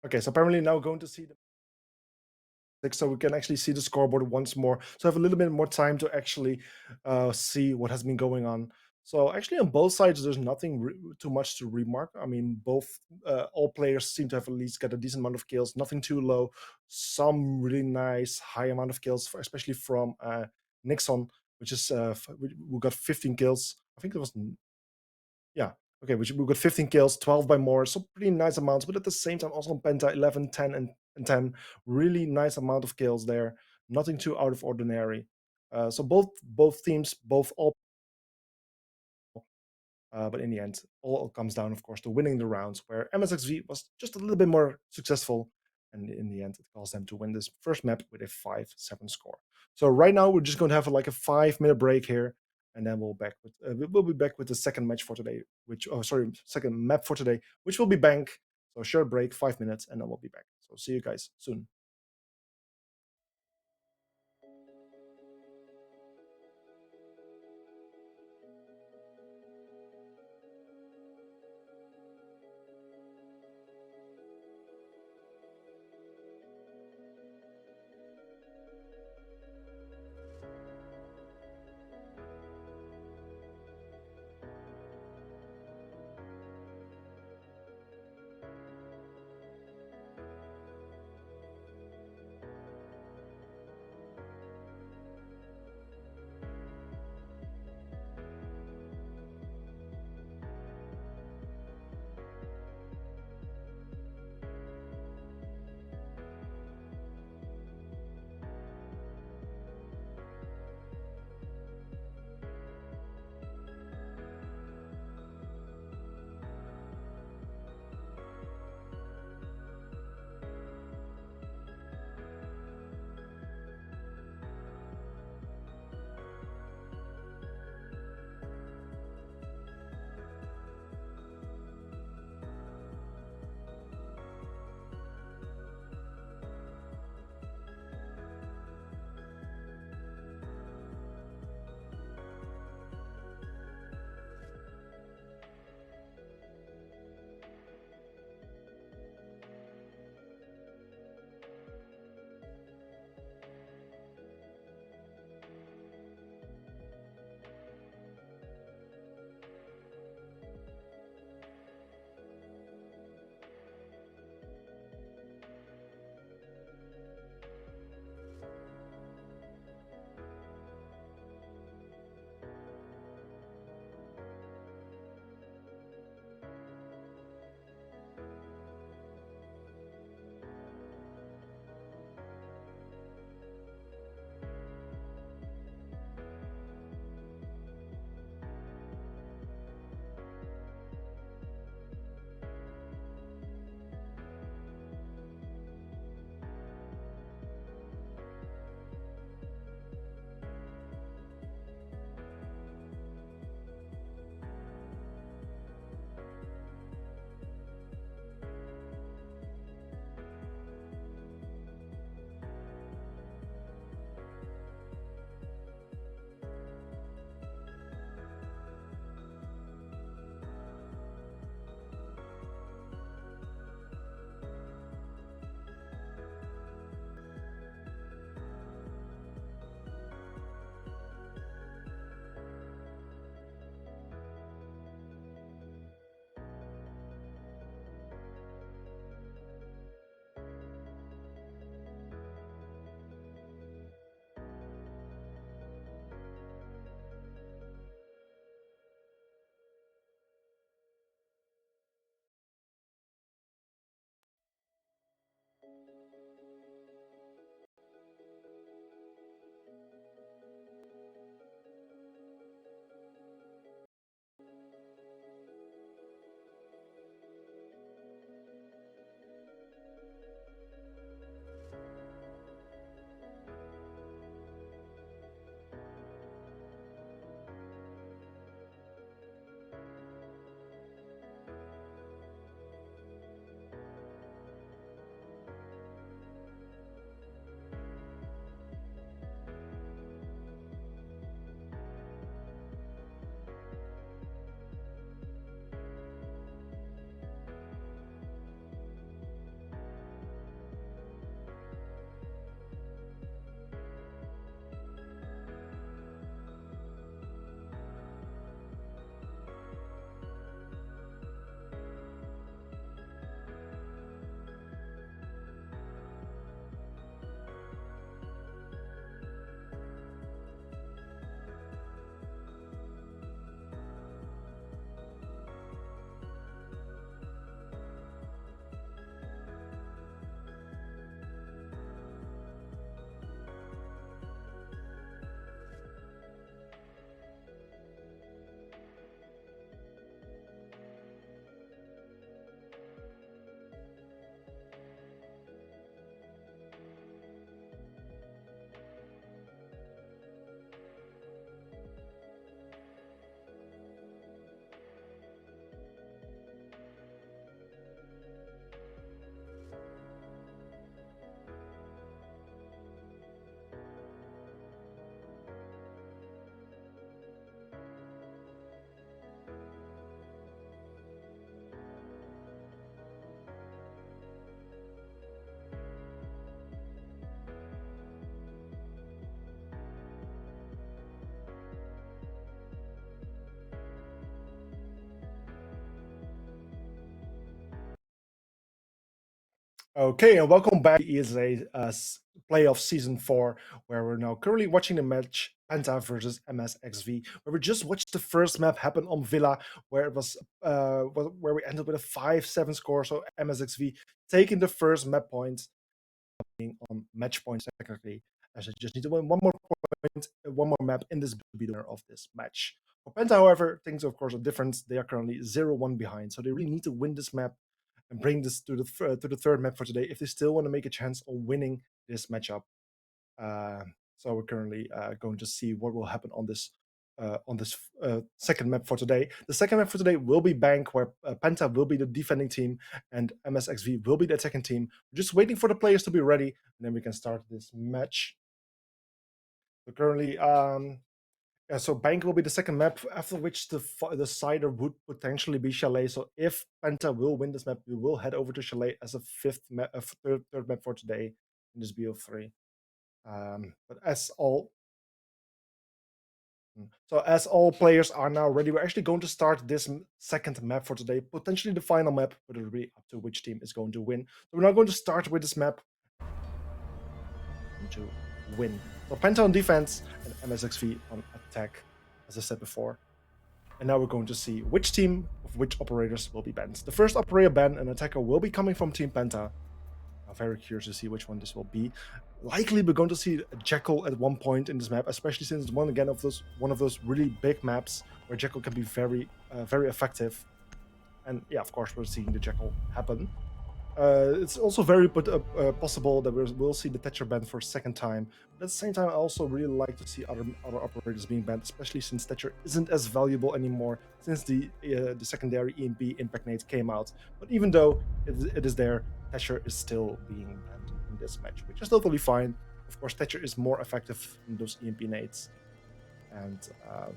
Okay, so apparently now going to see the so we can actually see the scoreboard once more. So I have a little bit more time to actually see what has been going on. So actually on both sides, there's nothing too much to remark. I mean, all players seem to have at least got a decent amount of kills, nothing too low. Some really nice high amount of kills, especially from Nixon, which is who got 15 kills. I think it was, yeah. Okay, we got 15 kills, 12 by more, so pretty nice amounts. But at the same time, also on Penta, 11, 10, and 10. Really nice amount of kills there. Nothing too out of ordinary. So both teams, all. But in the end, all comes down, of course, to winning the rounds, where MSXV was just a little bit more successful. And in the end, it caused them to win this first map with a 5-7 score. So right now, we're just going to have like a 5-minute break here. And then we'll be back with the second match for today, second map for today, which will be Bank. So short break, 5 minutes, and then we'll be back. So see you guys soon. Okay, and welcome back to ESA playoff season 4, where we're now currently watching the match Penta versus MSXV, where we just watched the first map happen on Villa, where it was where we ended with a 5-7 score. So MSXV taking the first map point on match points technically, as I just need to win one more point, one more map in this be the winner of this match. For Penta, however, things of course are different. They are currently 0-1 behind, so they really need to win this map and bring this to the third map for today if they still want to make a chance on winning this matchup. So we're currently going to see what will happen on this second map for today. The second map for today will be Bank, where Penta will be the defending team and MSXV will be the attacking team. We're just waiting for the players to be ready, and then we can start this match. So currently, so Bank will be the second map, after which the cider would potentially be Chalet. So if Penta will win this map, we will head over to Chalet as a third map for today in this BO3. But as all players are now ready, we're actually going to start this second map for today, potentially the final map, but it'll be up to which team is going to win. So we're now going to start with this map to win. So Penta on defense and MSXV on attack, as I said before. And now we're going to see which team of which operators will be banned. The first operator ban, an attacker, will be coming from Team Penta. I'm very curious to see which one this will be. Likely we're going to see a Jackal at one point in this map, especially since it's one of those really big maps where Jackal can be very effective. And yeah, of course, we're seeing the Jackal happen. It's also very possible that we'll see the Thatcher banned for a second time. But at the same time, I also really like to see other operators being banned, especially since Thatcher isn't as valuable anymore since the secondary EMP impact nade came out. But even though it is there, Thatcher is still being banned in this match, which is totally fine. Of course, Thatcher is more effective than those EMP nades, and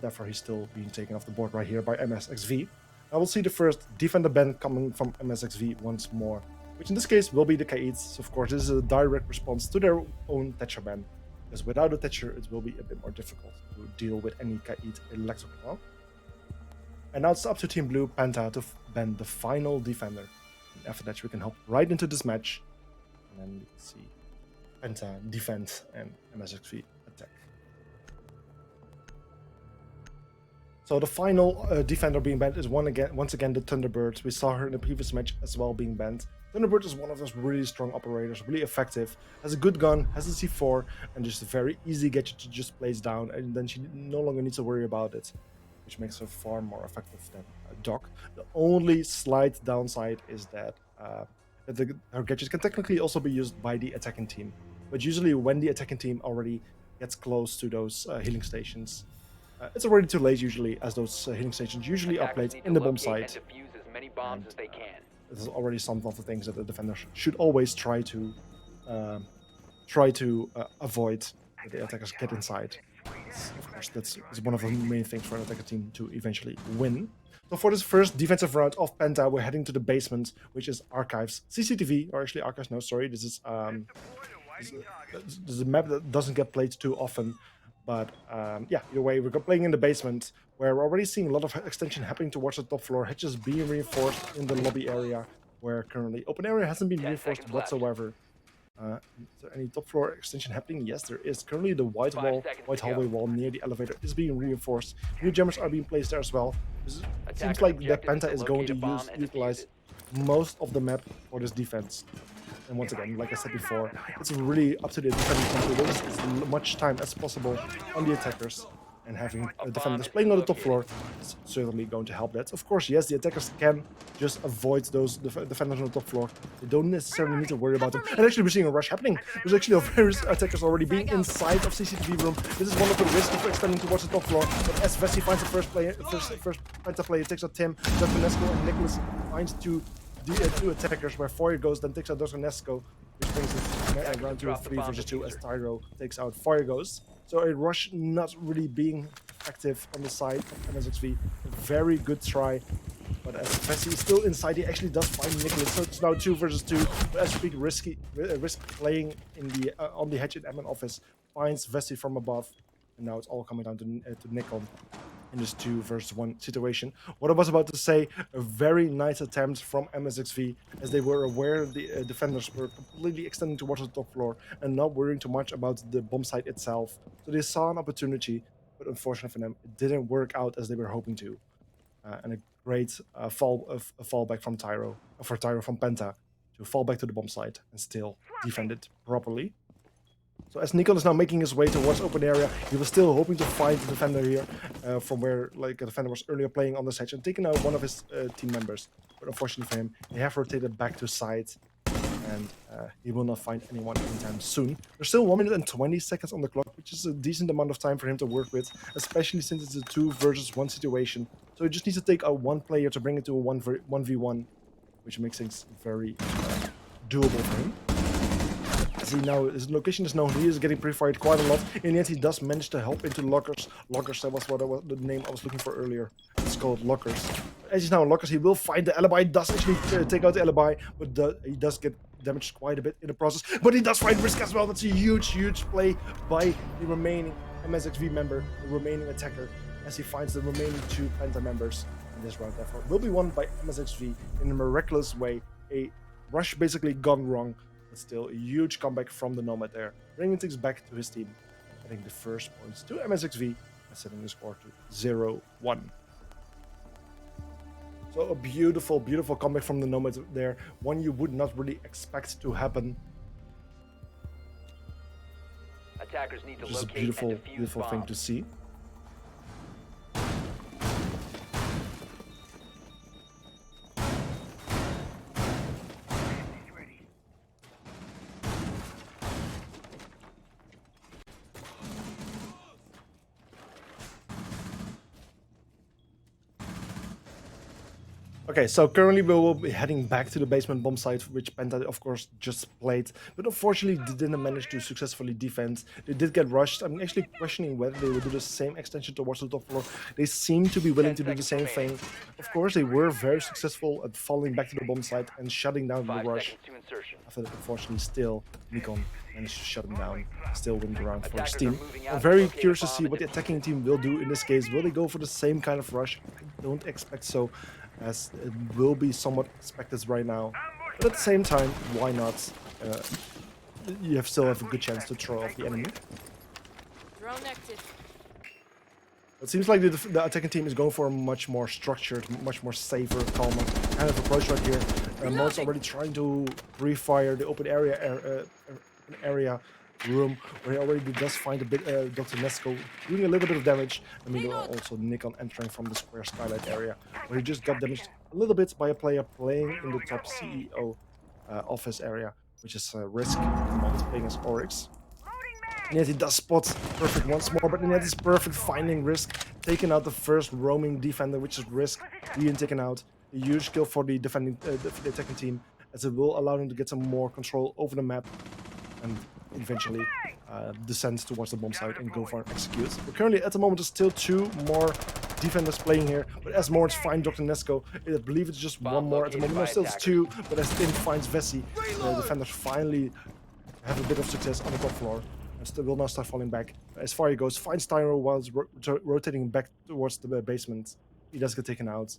therefore he's still being taken off the board right here by MSXV. I will see the first defender ban coming from MSXV once more, which in this case will be the Kaids. So of course, this is a direct response to their own Thatcher ban, because without a Thatcher, it will be a bit more difficult to deal with any Kaid electrical. And now it's up to Team Blue, Penta, to ban the final defender. And after that, we can hop right into this match, and then we can see Penta defend and MSXV attack. So the final defender being banned is once again the Thunderbird. We saw her in the previous match as well being banned. Thunderbird is one of those really strong operators, really effective, has a good gun, has a C4, and just a very easy gadget to just place down, and then she no longer needs to worry about it, which makes her far more effective than Doc. The only slight downside is that her gadget can technically also be used by the attacking team, but usually when the attacking team already gets close to those healing stations, it's already too late usually, as those healing stations usually are placed in the bomb site. This is already some of the things that the defenders should always try to avoid, that the attackers get inside. Of course, that's one of the main things for an attacker team to eventually win. So for this first defensive round of Penta, we're heading to the basement, which is Archives CCTV, or actually Archives. No, sorry, this is a map that doesn't get played too often. But yeah, either way, we're playing in the basement, where we're already seeing a lot of extension happening towards the top floor. Hedges being reinforced in the lobby area, where currently open area hasn't been reinforced whatsoever. Is there any top floor extension happening? Yes, there is. Currently, the white hallway wall near the elevator is being reinforced. New jammers are being placed there as well. It seems like that Penta is going to utilize most of the map for this defense. And once again, like I said before, it's really up to the defending team to waste as much time as possible on the attackers. And having defenders playing on the top floor is certainly going to help that. Of course, yes, the attackers can just avoid those defenders on the top floor. They don't necessarily need to worry about them. And actually, we're seeing a rush happening. There's actually various attackers already being inside of CCTV room. This is one of the risks of extending towards the top floor. But as Vessi finds the first Penta player, takes out Tim, Dostonesco, and Nicholas finds two attackers, where Foyer goes, then takes out Dostonesco, which brings it round to a 3 versus 2 as Tyro takes out Foyer goes. So a rush not really being effective on the side of MSXV. A very good try, but as Vessi is still inside, he actually does find Nicholas. So it's now 2 versus 2. But as we risk playing in the on the hedge in admin office, finds Vessi from above, and now it's all coming down to Nikon. in this 2 versus 1 situation. What I was about to say, a very nice attempt from MSXV, as they were aware the defenders were completely extending towards the top floor and not worrying too much about the bomb site itself. So they saw an opportunity, but unfortunately for them, it didn't work out as they were hoping to. And a great fallback from Tyro from Penta to fall back to the bomb site and still defend it properly. So as Nikon is now making his way towards open area, he was still hoping to find the defender here from where like a defender was earlier playing on this edge and taking out one of his team members. But unfortunately for him, they have rotated back to side and he will not find anyone anytime soon. There's still 1 minute and 20 seconds on the clock, which is a decent amount of time for him to work with, especially since it's a 2 versus 1 situation. So he just needs to take out one player to bring it to a 1v1, which makes things very doable for him. As now, his location is known, he is getting pre-fired quite a lot. In the end, he does manage to help into lockers. Lockers, that was the name I was looking for earlier. It's called lockers. As he's now in lockers, he will find the alibi. He does actually take out the alibi, but he does get damaged quite a bit in the process. But he does find risk as well. That's a huge, huge play by the remaining MSXV member, the remaining attacker, as he finds the remaining 2 Penta members in this round. Therefore, will be won by MSXV in a miraculous way. A rush basically gone wrong. But still a huge comeback from the Nomad there, bringing things back to his team. Getting the first points to MSXV and setting the score to 0-1. So a beautiful, beautiful comeback from the Nomad there. One you would not really expect to happen. Attackers need to Which is a locate beautiful, and defuse beautiful thing to bombs. see. Okay, so currently we will be heading back to the basement bomb site, which Penta, of course, just played. But unfortunately, they didn't manage to successfully defend. They did get rushed. I'm actually questioning whether they will do the same extension towards the top floor. They seem to be willing to do the same thing. Of course, they were very successful at falling back to the bomb site and shutting down the 5 rush. seconds to insertion. After that, unfortunately, still, Nikon managed to shut them down. Still win the round for his Attackers team. are moving out I'm to very locate a curious to bomb see and what the defuse attacking team will do in this case. Will they go for the same kind of rush? I don't expect so, as it will be somewhat expected right now. But at the same time, why not? You still have a good chance to throw off the enemy. Drone active. It seems like the attacking team is going for a much more structured, much more safer, calmer kind of approach right here. Mo's already trying to refire the open area room, where he already does find a bit Dr. Nesco doing a little bit of damage. And meanwhile also Nikon entering from the square skylight area, where he just got damaged a little bit by a player playing in the top CEO office area, which is Risk at the moment, playing as Oryx. And yet he does spot Perfect once more, but in the end it's Perfect finding Risk, taking out the first roaming defender, which is Risk, being taken out. A huge kill for the the attacking team, as it will allow them to get some more control over the map and eventually descend towards the bomb site and go for an execute. But currently at the moment there's still 2 more defenders playing here, but as Moritz finds Dr. Nesco, I believe it's just 1 more at the moment. No, still it's 2, but as Tim finds Vessi, the defenders finally have a bit of success on the top floor. And still will now start falling back. As far he goes, finds Tyro while rotating back towards the basement. He does get taken out,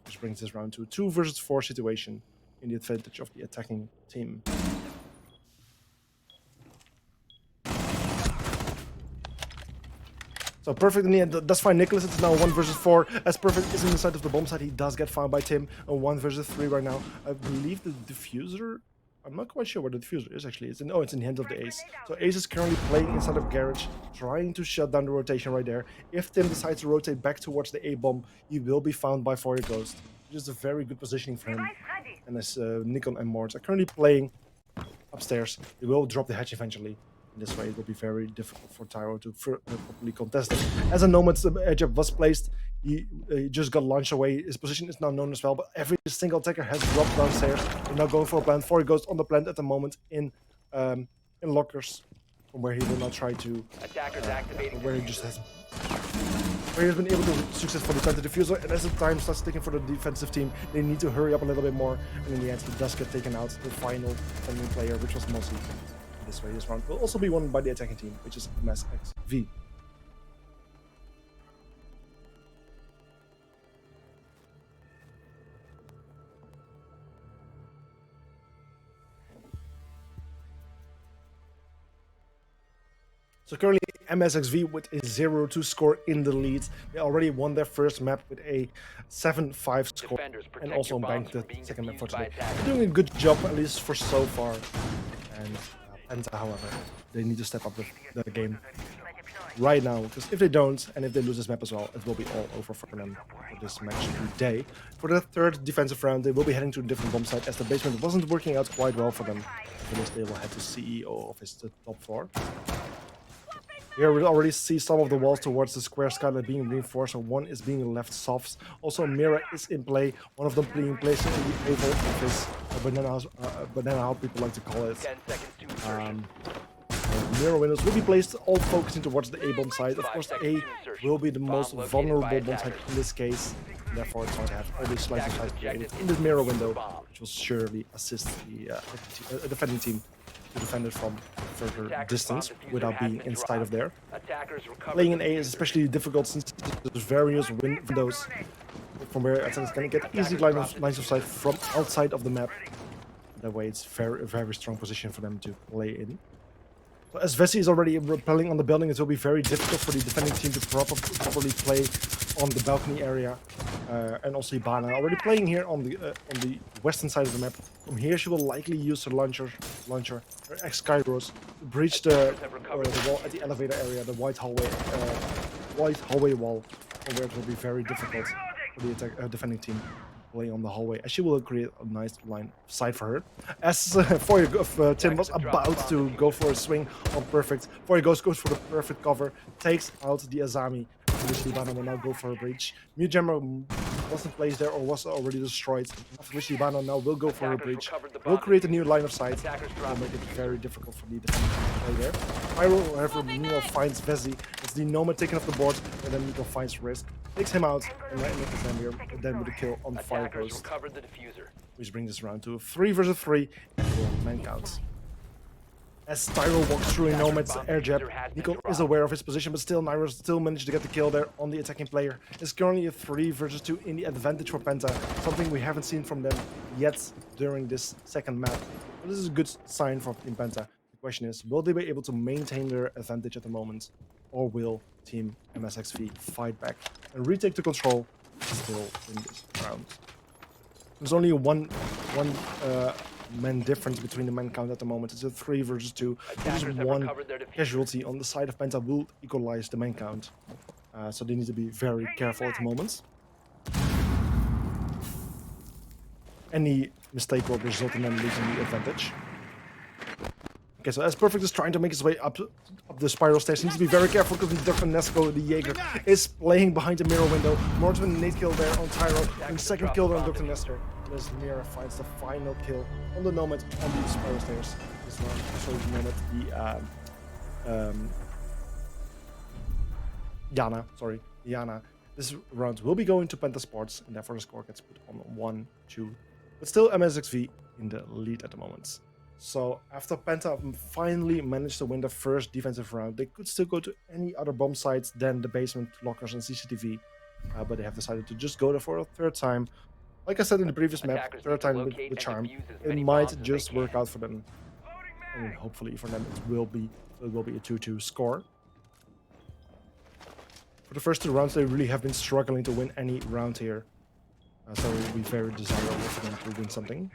which brings this round to a 2 versus 4 situation in the advantage of the attacking team. So Perfect in the end does find Nicholas. It's now 1 versus 4. As Perfect is in the side of the bomb site, he does get found by Tim. And 1 versus 3 right now. I believe the diffuser, I'm not quite sure where the diffuser is actually. It's in the hands of the Ace. So Ace is currently playing inside of Garage, trying to shut down the rotation right there. If Tim decides to rotate back towards the A-bomb, he will be found by Fire Ghost, which is a very good positioning for him. And as Nikon and Mort are currently playing upstairs, they will drop the hatch eventually. In this way, it will be very difficult for Tyro to properly contest it. As a Nomad's edge up was placed, he just got launched away. His position is now known as well, but every single attacker has dropped downstairs. They're now going for a plant. Before he goes on the plant at the moment in lockers, from where he will now try to, where he has been able to successfully plant the diffuser. And as the time starts ticking for the defensive team, they need to hurry up a little bit more. And in the end, he does get taken out. The final defending player, which was Mossy. This way, this round will also be won by the attacking team, which is MSXV. So currently MSXV with a 0-2 score in the lead. They already won their first map with a 7-5 score Defenders, protect and also your bombs banked the from being second map for defused by today. attackers. They're doing a good job, at least for so far. And Penta, however, they need to step up the game right now, because if they don't, and if they lose this map as well, it will be all over for them for this match today. For the third defensive round, they will be heading to a different bomb site, as the basement wasn't working out quite well for them. For this, they will head to CEO office, the top floor. Here we already see some of the walls towards the square skylight being reinforced, and one is being left soft. Also, Mira is in play, one of them being placed in the oval office, banana how people like to call it. 10 seconds to insertion. Mirror windows will be placed, all focusing towards the A bomb side. Of course, A will be the most vulnerable bomb side in this case. Therefore, it's going to have all these slices of size created in this mirror window, which will surely assist the defending team to defend it from further distance without being inside of there. Playing in A is especially difficult since there's various windows from where attackers can get easy lines of sight from outside of the map. That way, it's a very strong position for them to play in. So as Vessi is already repelling on the building, it will be very difficult for the defending team to properly play on the balcony area. And also Ibana already playing here on the western side of the map. From here, she will likely use her launcher, her X-Skyros, to breach the wall at the elevator area, the white hallway wall, where it will be very difficult for the defending team play on the hallway, as she will create a nice line of sight for her. As Tim was about to go for a swing on perfect, goes for the perfect cover, takes out the Azami. Libana will now go for a breach. Mute Jammer wasn't placed there or was already destroyed. Libana now will go for a breach. Will create a new line of sight. Will make it very difficult for the defenders to play there. Pyro, however, meanwhile finds Vezi. It's the Nomad taken off the board, and then Nico finds Risk. Takes him out, and right into Zambia, and then with a kill on Fire Ghost. Which brings us round to a 3 versus 3 and a man count. As Tyro walks through a Nomad's air jab, Nico is aware of his position, but still Nairo still managed to get the kill there on the attacking player. It's currently a 3 versus 2 in the advantage for Penta, something we haven't seen from them yet during this second map. But this is a good sign for Team Penta. The question is, will they be able to maintain their advantage at the moment, or will Team MSXV fight back and retake the control still in this round? There's only one man difference between the man count at the moment. It's a 3 versus 2. Just one casualty on the side of Penta will equalize the man count. So they need to be very careful at the moment. Any mistake will result in them losing the advantage. Okay, so as Perfect is trying to make his way up the spiral stairs, he needs to be very careful because Dr. Nesco, the Jaeger, is playing behind the mirror window. More than a nade kill there on Tyro, and second kill there on Dr. Nesco. As Mira finds the final kill on the Nomad on the spiral stairs. This round, sorry, the Nomad, Yana. This round will be going to Penta Sports, and therefore the score gets put on 1-2. But still MSXV in the lead at the moment. So after Penta finally managed to win the first defensive round, they could still go to any other bomb sites than the basement, lockers, and CCTV. But they have decided to just go there for a third time. Like I said in the previous map, third time with the charm, it might just work out for them. And hopefully for them it will be a 2-2 score. For the first 2 rounds, they really have been struggling to win any round here. So it will be very desirable for them to win something.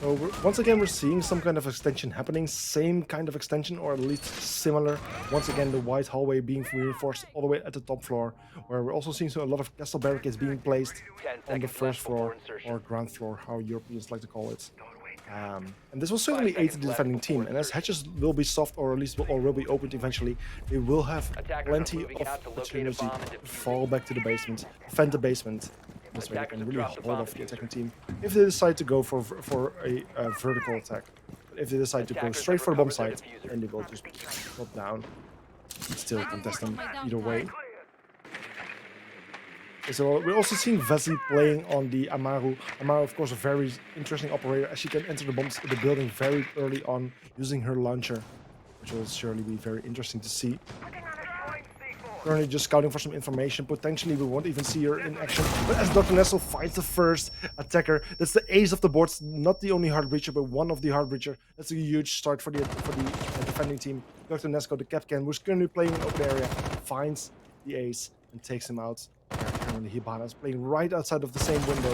So once again, we're seeing some kind of extension happening, same kind of extension, or at least similar. Once again, the white hallway being reinforced all the way at the top floor, where we're also seeing a lot of castle barricades being placed on the first floor, or ground floor, how Europeans like to call it. And this will certainly aid the defending team, and as hatches will be soft, or at least will be opened eventually, they will have plenty of opportunity to fall back to the basement, defend the basement. This way they can really hold off the attacking team if they decide to go for a vertical attack. But if they decide to go straight for the bomb site, then they will just drop down and still contest them either way. So we're also seeing Vezi playing on the Amaru. Amaru, of course, a very interesting operator, as she can enter the building very early on using her launcher, which will surely be very interesting to see. currently just scouting for some information. Potentially, we won't even see her in action. But as Dr. Nessel finds the first attacker, that's the ace of the boards. Not the only hard breacher, but one of the hard breacher. That's a huge start for the defending team. Dr. Nesco, the captain, who's currently playing in open area, finds the ace and takes him out. Currently, Hibana is playing right outside of the same window.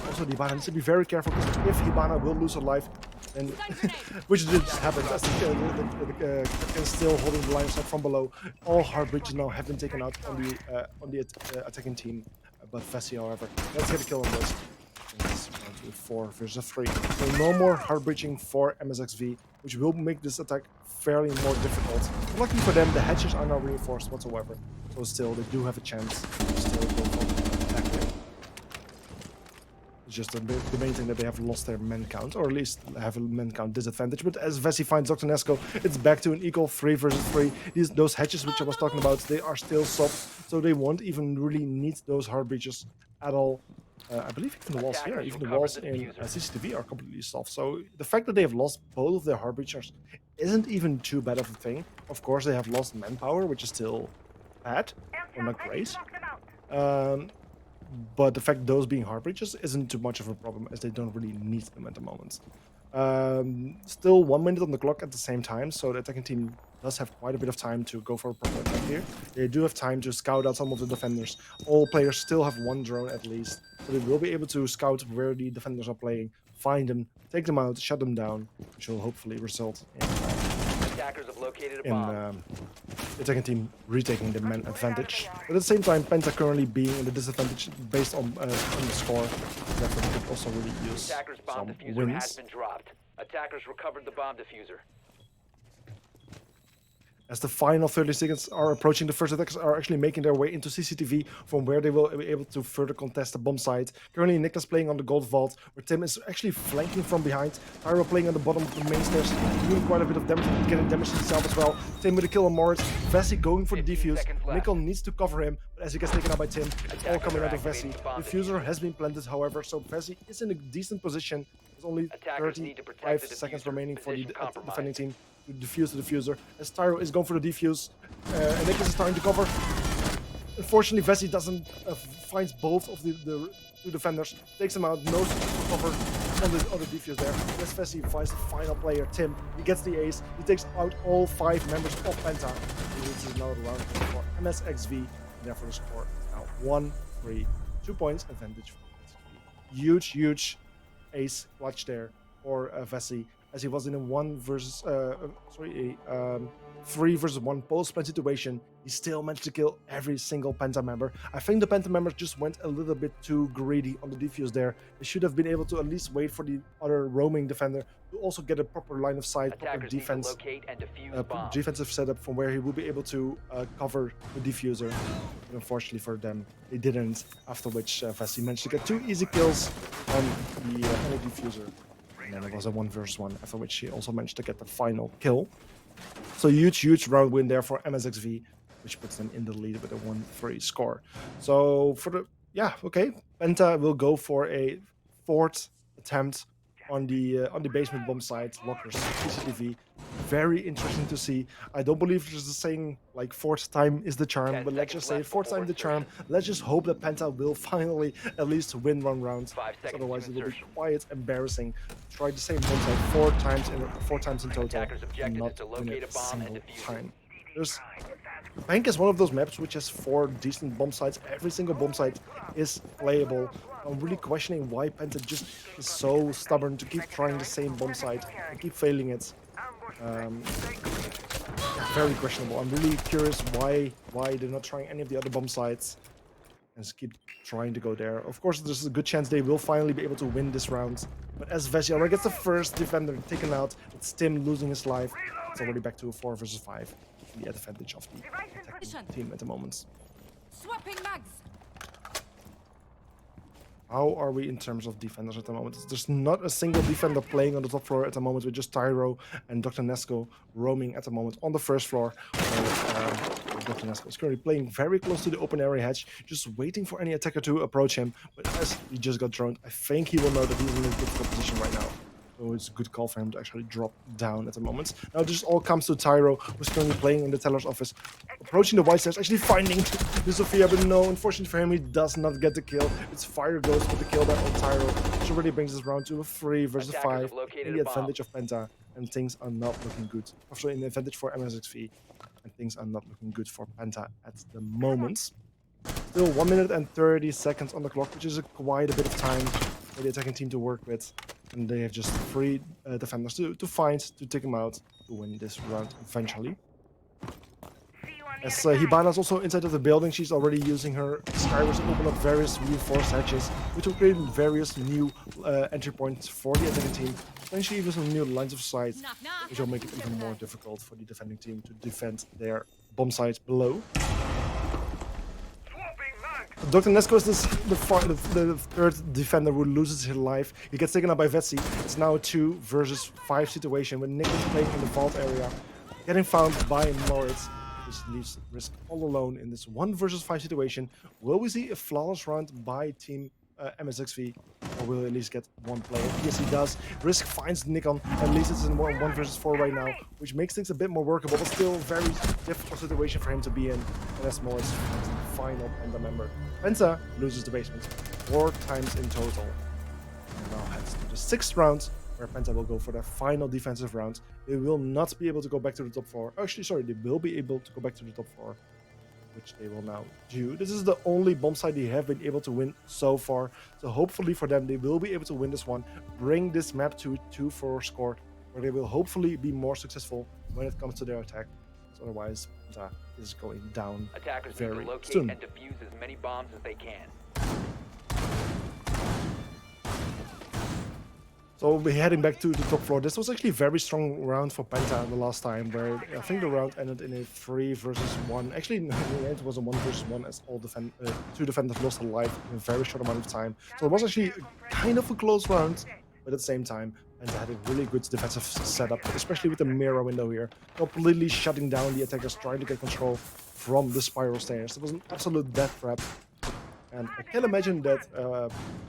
Also, Hibana needs to be very careful because if Hibana will lose her life, then which just happened as the captain is still holding the line of sight from below. All hard breaches now have been taken out on the attacking team, but Vessi, however, let's get a kill on this. It's round 4 versus 3. So no more hard breaching for MSXV, which will make this attack fairly more difficult. Luckily for them, the hatches are not reinforced whatsoever, so still they do have a chance to still go for attack there. It's just the main thing that they have lost their men count, or at least have a men count disadvantage. But as Vessi finds Dr. Nesco, it's back to an equal 3 versus 3. Those hatches which I was talking about, they are still soft, so they won't even really need those hard breaches at all. I believe even the walls here, even the walls in CCTV are completely soft. So the fact that they have lost both of their hard breachers isn't even too bad of a thing. Of course, they have lost manpower, which is still bad, or not great. But the fact those being hard breaches isn't too much of a problem, as they don't really need them at the moment. Still 1 minute on the clock at the same time, so the attacking team does have quite a bit of time to go for a proper attack here. They do have time to scout out some of the defenders. All players still have 1 drone at least, so they will be able to scout where the defenders are playing, find them, take them out, shut them down, which will hopefully result in the attacking team retaking the man advantage. But at the same time, Penta currently being in the disadvantage based on the score, therefore they could also really use some wins. Attackers recovered the bomb diffuser. As the final 30 seconds are approaching, the first attackers are actually making their way into CCTV, from where they will be able to further contest the bomb site. Currently, Nicholas playing on the gold vault, where Tim is actually flanking from behind. Tyro playing on the bottom of the main stairs, doing quite a bit of damage, getting damage himself as well. Tim with a kill on Moritz. Vessi going for the defuse. Nickel needs to cover him, but as he gets taken out by Tim, it's all coming out of Vessi. Diffuser has been planted, however, so Vessi is in a decent position. There's only 35 seconds remaining for the defending team to defuse the diffuser, as Tyro is going for the defuse, and Nicholas is trying to cover. Unfortunately, Vessi doesn't finds both of the 2 defenders, takes them out, no cover on the other defuse there. As Vessi finds the final player, Tim. He gets the ace, he takes out all 5 members of Penta. This is now the round for MSXV, and therefore the score is now 1-3, 2 points advantage for MSXV. Huge ace clutch there for Vessi, as he was in a 3 versus 1 post-plan situation. He still managed to kill every single Penta member. I think the Penta members just went a little bit too greedy on the defuse there. They should have been able to at least wait for the other roaming defender to also get a proper line of sight, proper defense, defensive setup from where he will be able to cover the diffuser. But unfortunately for them, they didn't, after which Vessi managed to get 2 easy kills on the diffuser. And then it was a 1 versus 1, after which he also managed to get the final kill. So huge round win there for MSXV, which puts them in the lead with a 1-3 score. So for the Penta will go for a 4th attempt on the basement bomb site, lockers, CCTV. Very interesting to see. I don't believe there's a saying like 4th time is the charm, but let's just say 4th time the charm. Let's just hope that Penta will finally at least win 1 round. Otherwise, it will be quite embarrassing to try the same bomb site 4 times in total and not win it a single time. Bank is one of those maps which has 4 decent bomb sites. Every single bomb site is playable. I'm really questioning why Penta just is so stubborn to keep trying the same bomb site and keep failing it. Very questionable. I'm really curious why they're not trying any of the other bomb sites and just keep trying to go there. Of course, there's a good chance they will finally be able to win this round. But as Vessi already gets the first defender taken out, it's Tim losing his life. It's already back to a 4 versus 5. The advantage of the attacking team at the moment. Swapping mags. How are we in terms of defenders at the moment? There's not a single defender playing on the top floor at the moment, with just Tyro and Dr. Nesco roaming at the moment on the first floor. Dr. Nesco is currently playing very close to the open area hatch, just waiting for any attacker to approach him. But as he just got droned, I think he will know that he's in a difficult position right now. So it's a good call for him to actually drop down at the moment. Now this all comes to Tyro, who's currently playing in the teller's office. Approaching the white stairs, actually finding the Sophia, but no, unfortunately for him, he does not get the kill. It's Fire Ghost with the kill there on Tyro, which already brings us round to a 3 versus Attackers 5 have located in the a bomb. advantage of Penta, and things are not looking good. Also in the advantage for MSXV, and things are not looking good for Penta at the moment. Still 1 minute and 30 seconds on the clock, which is quite a bit of time for the attacking team to work with. And they have just 3 defenders to find, to take them out, to win this round eventually. As Hibana's also inside of the building, she's already using her skywars to open up various reinforced hatches, which will create various new entry points for the attacking team, potentially even some new lines of sight, Knock, knock. which will make it even more difficult for the defending team to defend their bomb sites below. Dr. Nesco is the third defender who loses his life. He gets taken out by Vetsy. It's now a 2 versus 5 situation with Nick is playing in the vault area, getting found by Moritz, which leaves Risk all alone in this 1 versus 5 situation. Will we see a flawless round by Team MSXV, or will he at least get 1 player? Yes, he does. Risk finds Nikon. At least it's in 1 versus 4 right now, which makes things a bit more workable, but still a very difficult situation for him to be in. And that's Moritz finds the final Penta member. Penta loses the basement 4 times in total. And now heads to the 6th round, where Penta will go for their final defensive round. They will not be able to go back to the top 4. Actually, sorry, they will be able to go back to the top 4, which they will now do. This is the only bomb site they have been able to win so far. So hopefully for them, they will be able to win this one, bring this map to a 2-4 score, where they will hopefully be more successful when it comes to their attack. So otherwise, Penta is going down Attackers need very to locate soon. and defuse as many bombs as they can. So we'll be heading back to the top floor. This was actually a very strong round for Penta the last time, where I think the round ended in a 3 versus 1. Actually, in the end, it was a 1 versus 1 as all 2 defenders lost their life in a very short amount of time. So it was actually kind of a close round, but at the same time, Penta had a really good defensive setup, especially with the mirror window here, completely shutting down the attackers trying to get control from the spiral stairs. It was an absolute death trap. And I can imagine that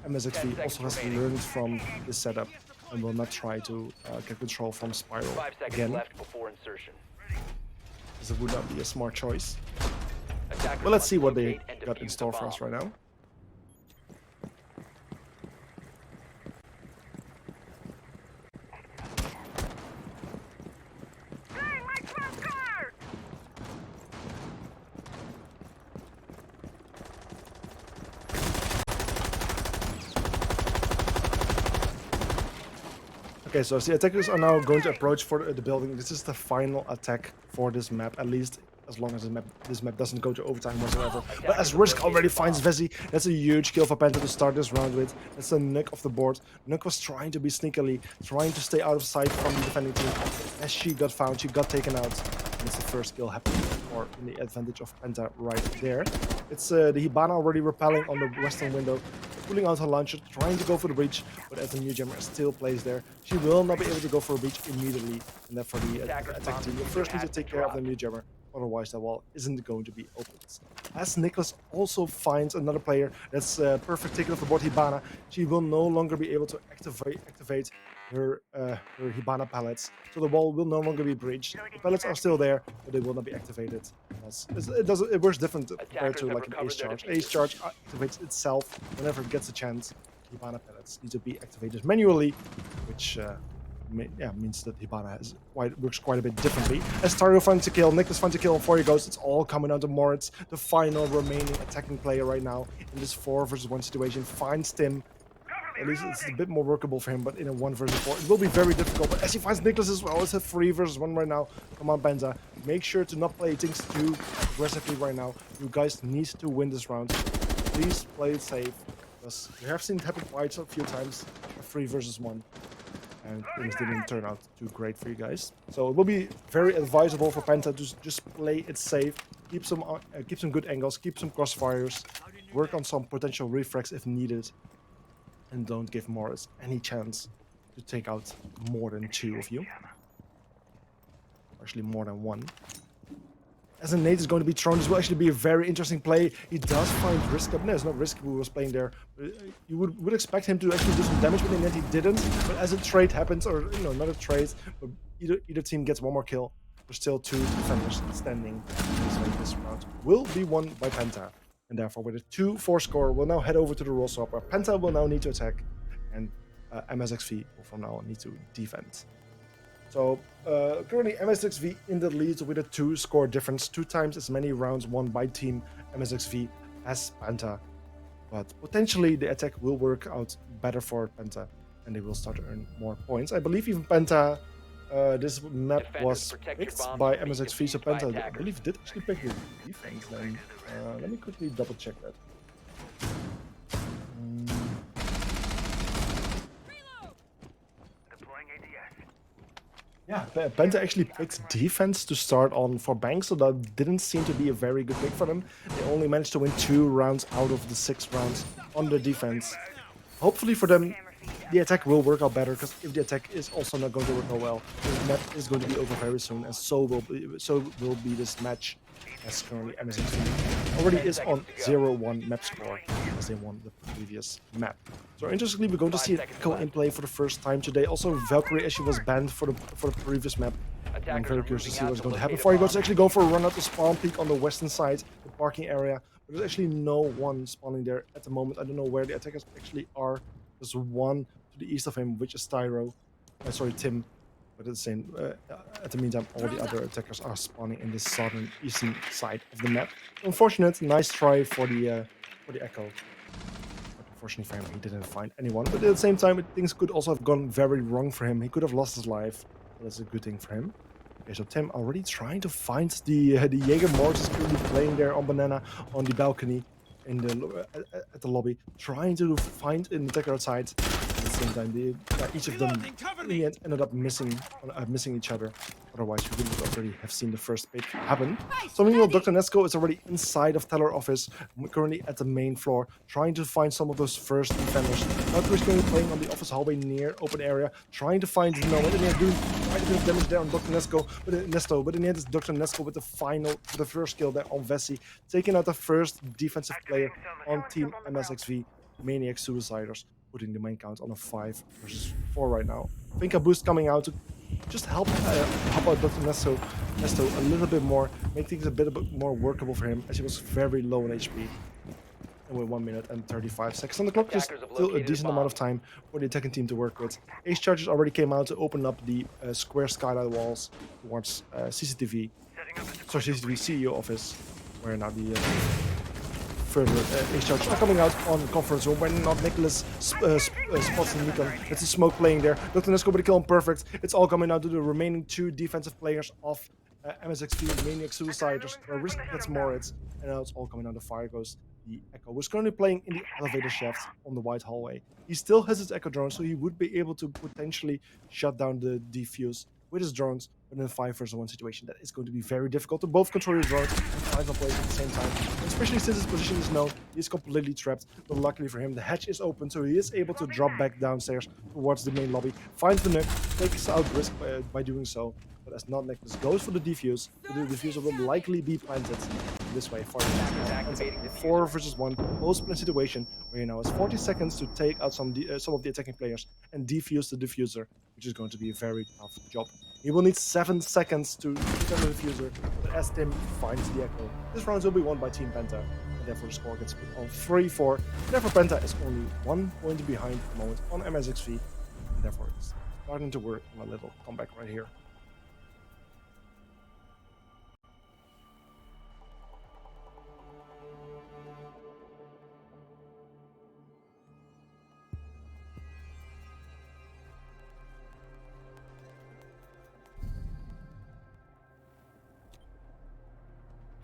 MSXV also has learned from this setup and will not try to get control from Spiral 5 seconds again. left before insertion. This would not be a smart choice. Attackers Well, let's must see what they locate and got in defuse store the for us bomb. right now. Dang, my trump card! Okay, so the attackers are now going to approach for the building. This is the final attack for this map, at least as long as this map doesn't go to overtime whatsoever. But as Risk already finds Vessi, that's a huge kill for Penta to start this round with. That's a Nook off the board. Nook was trying to be sneakily, trying to stay out of sight from the defending team. As she got found, she got taken out. And it's the first kill happening for in the advantage of Penta right there. It's the Hibana already repelling on the western window, pulling out her launcher, trying to go for the breach, but as the new jammer is still placed there, she will not be able to go for a breach immediately. And that for the attack team, you first need to take care of the new jammer, otherwise the wall isn't going to be opened. As Nicholas also finds another player that's perfect taken off the board, Hibana, she will no longer be able to activate her Hibana pallets, so the wall will no longer be breached. The pallets are still there, but they will not be activated. It works different compared to like an ace charge. Ace charge activates itself whenever it gets a chance. Hibana pallets need to be activated manually, which means that Hibana works quite a bit differently. As Tario finds a kill, Nicholas finds a kill, and before he goes, it's all coming down to Moritz, the final remaining attacking player right now in this 4 versus 1 situation. Finds Tim. At least it's a bit more workable for him, but in a 1 versus 4, it will be very difficult. But as he finds Nicholas as well, it's a 3 versus 1 right now. Come on, Penta. Make sure to not play things too aggressively right now. You guys need to win this round. Please play it safe, because we have seen it happen quite a few times, a 3 versus 1. And things didn't turn out too great for you guys. So it will be very advisable for Penta to just play it safe, keep some good angles, keep some crossfires, work on some potential refrags if needed, and don't give Moritz any chance to take out more than 2 of you. Or actually more than 1. as a nade is going to be thrown. This will actually be a very interesting play. He does find Risk up. No, it's not Risk who was playing there. You would expect him to actually do some damage, but in the end he didn't. But as a trade happens, or not a trade, but either team gets one more kill. There's still 2 defenders standing. This round will be won by Penta. And therefore, with a 2-4 score, we'll now head over to the roll swap, where Penta will now need to attack, and MSXV will from now on need to defend. So currently MSXV in the lead with a 2-score difference, 2 times as many rounds won by team MSXV as Penta. But potentially the attack will work out better for Penta, and they will start to earn more points. I believe even Penta, this map was picked by MSXV, so Penta, I believe, did actually pick the defense. Then let me quickly double check that. Yeah, Penta actually picked defense to start on for Bank, so that didn't seem to be a very good pick for them. They only managed to win 2 rounds out of the 6 rounds on the defense. Hopefully for them, the attack will work out better, because if the attack is also not going to work out well, the map is going to be over very soon, and so will be this match, as currently MSXV already is on 0-1 map score, as they won the previous map. So interestingly, we're going to see Echo in play for the first time today. Also, Valkyrie actually was banned for the previous map. I'm very curious to see what's going to happen. Before he goes to actually go for a run at the spawn peak on the western side, the parking area. But there's actually no one spawning there at the moment. I don't know where the attackers actually are. There's one to the east of him, which is Tim. But at the meantime, all the other attackers are spawning in the southern eastern side of the map. Unfortunate, nice try for the Echo. Unfortunately for him, he didn't find anyone. But at the same time, things could also have gone very wrong for him. He could have lost his life. So that's a good thing for him. Okay, so Tim already trying to find the Jaeger Mortis is currently playing there on Banana on the balcony at the lobby, trying to find an attacker outside. At the same time, each of them in the end ended up missing each other. Otherwise, we would already have seen the first pick happen. So meanwhile, Dr. Nesco is already inside of Teller office, currently at the main floor, trying to find some of those first defenders. Valkyrie is currently playing on the office hallway near open area, trying to find Nomad, and they're doing quite a bit of damage there on Dr. Nesco, but in the end it's Dr. Nesco with the first kill there on Vessi, taking out the first defensive player on Team MSXV, Maniac Suiciders, putting the main count on a 5 versus 4 right now. Pinka boost coming out to just help out Dr. Nesto a little bit more, make things a bit more workable for him, as he was very low in HP. And with 1 minute and 35 seconds on the clock, just still a decent amount of time for the attacking team to work with. Ace Chargers already came out to open up the square skylight walls towards CCTV CEO office, where now the further Ace Chargers are coming out on the conference room, when not Nicholas spots the Nikon. It's a smoke playing there. Dr. Nesco with the kill on perfect. It's all coming out to the remaining 2 defensive players of MSXV, Maniac Suiciders, where Risk gets Moritz, and now it's all coming out. The fire goes the Echo, who's currently playing in the elevator shaft on the white hallway. He still has his Echo drone, so he would be able to potentially shut down the defuse with his drones, but in a 5 versus 1 situation, that is going to be very difficult to both control your drones and 5 players at the same time. And especially since his position is known, he is completely trapped. But luckily for him, the hatch is open, so he is able to drop back downstairs towards the main lobby, finds the nuke, takes out Risk by doing so. But as not Necklace goes for the defuse, the diffuser will likely be planted this way for the 4 versus 1 post-plant situation, where he now has 40 seconds to take out some of the attacking players and defuse the diffuser, which is going to be a very tough job. He will need 7 seconds to defend the diffuser, but as Tim finds the Echo, this round will be won by Team Penta, and therefore the score gets put on 3-4. Therefore Penta is only 1 point behind at the moment on MSXV, and therefore it's starting to work on a little comeback right here.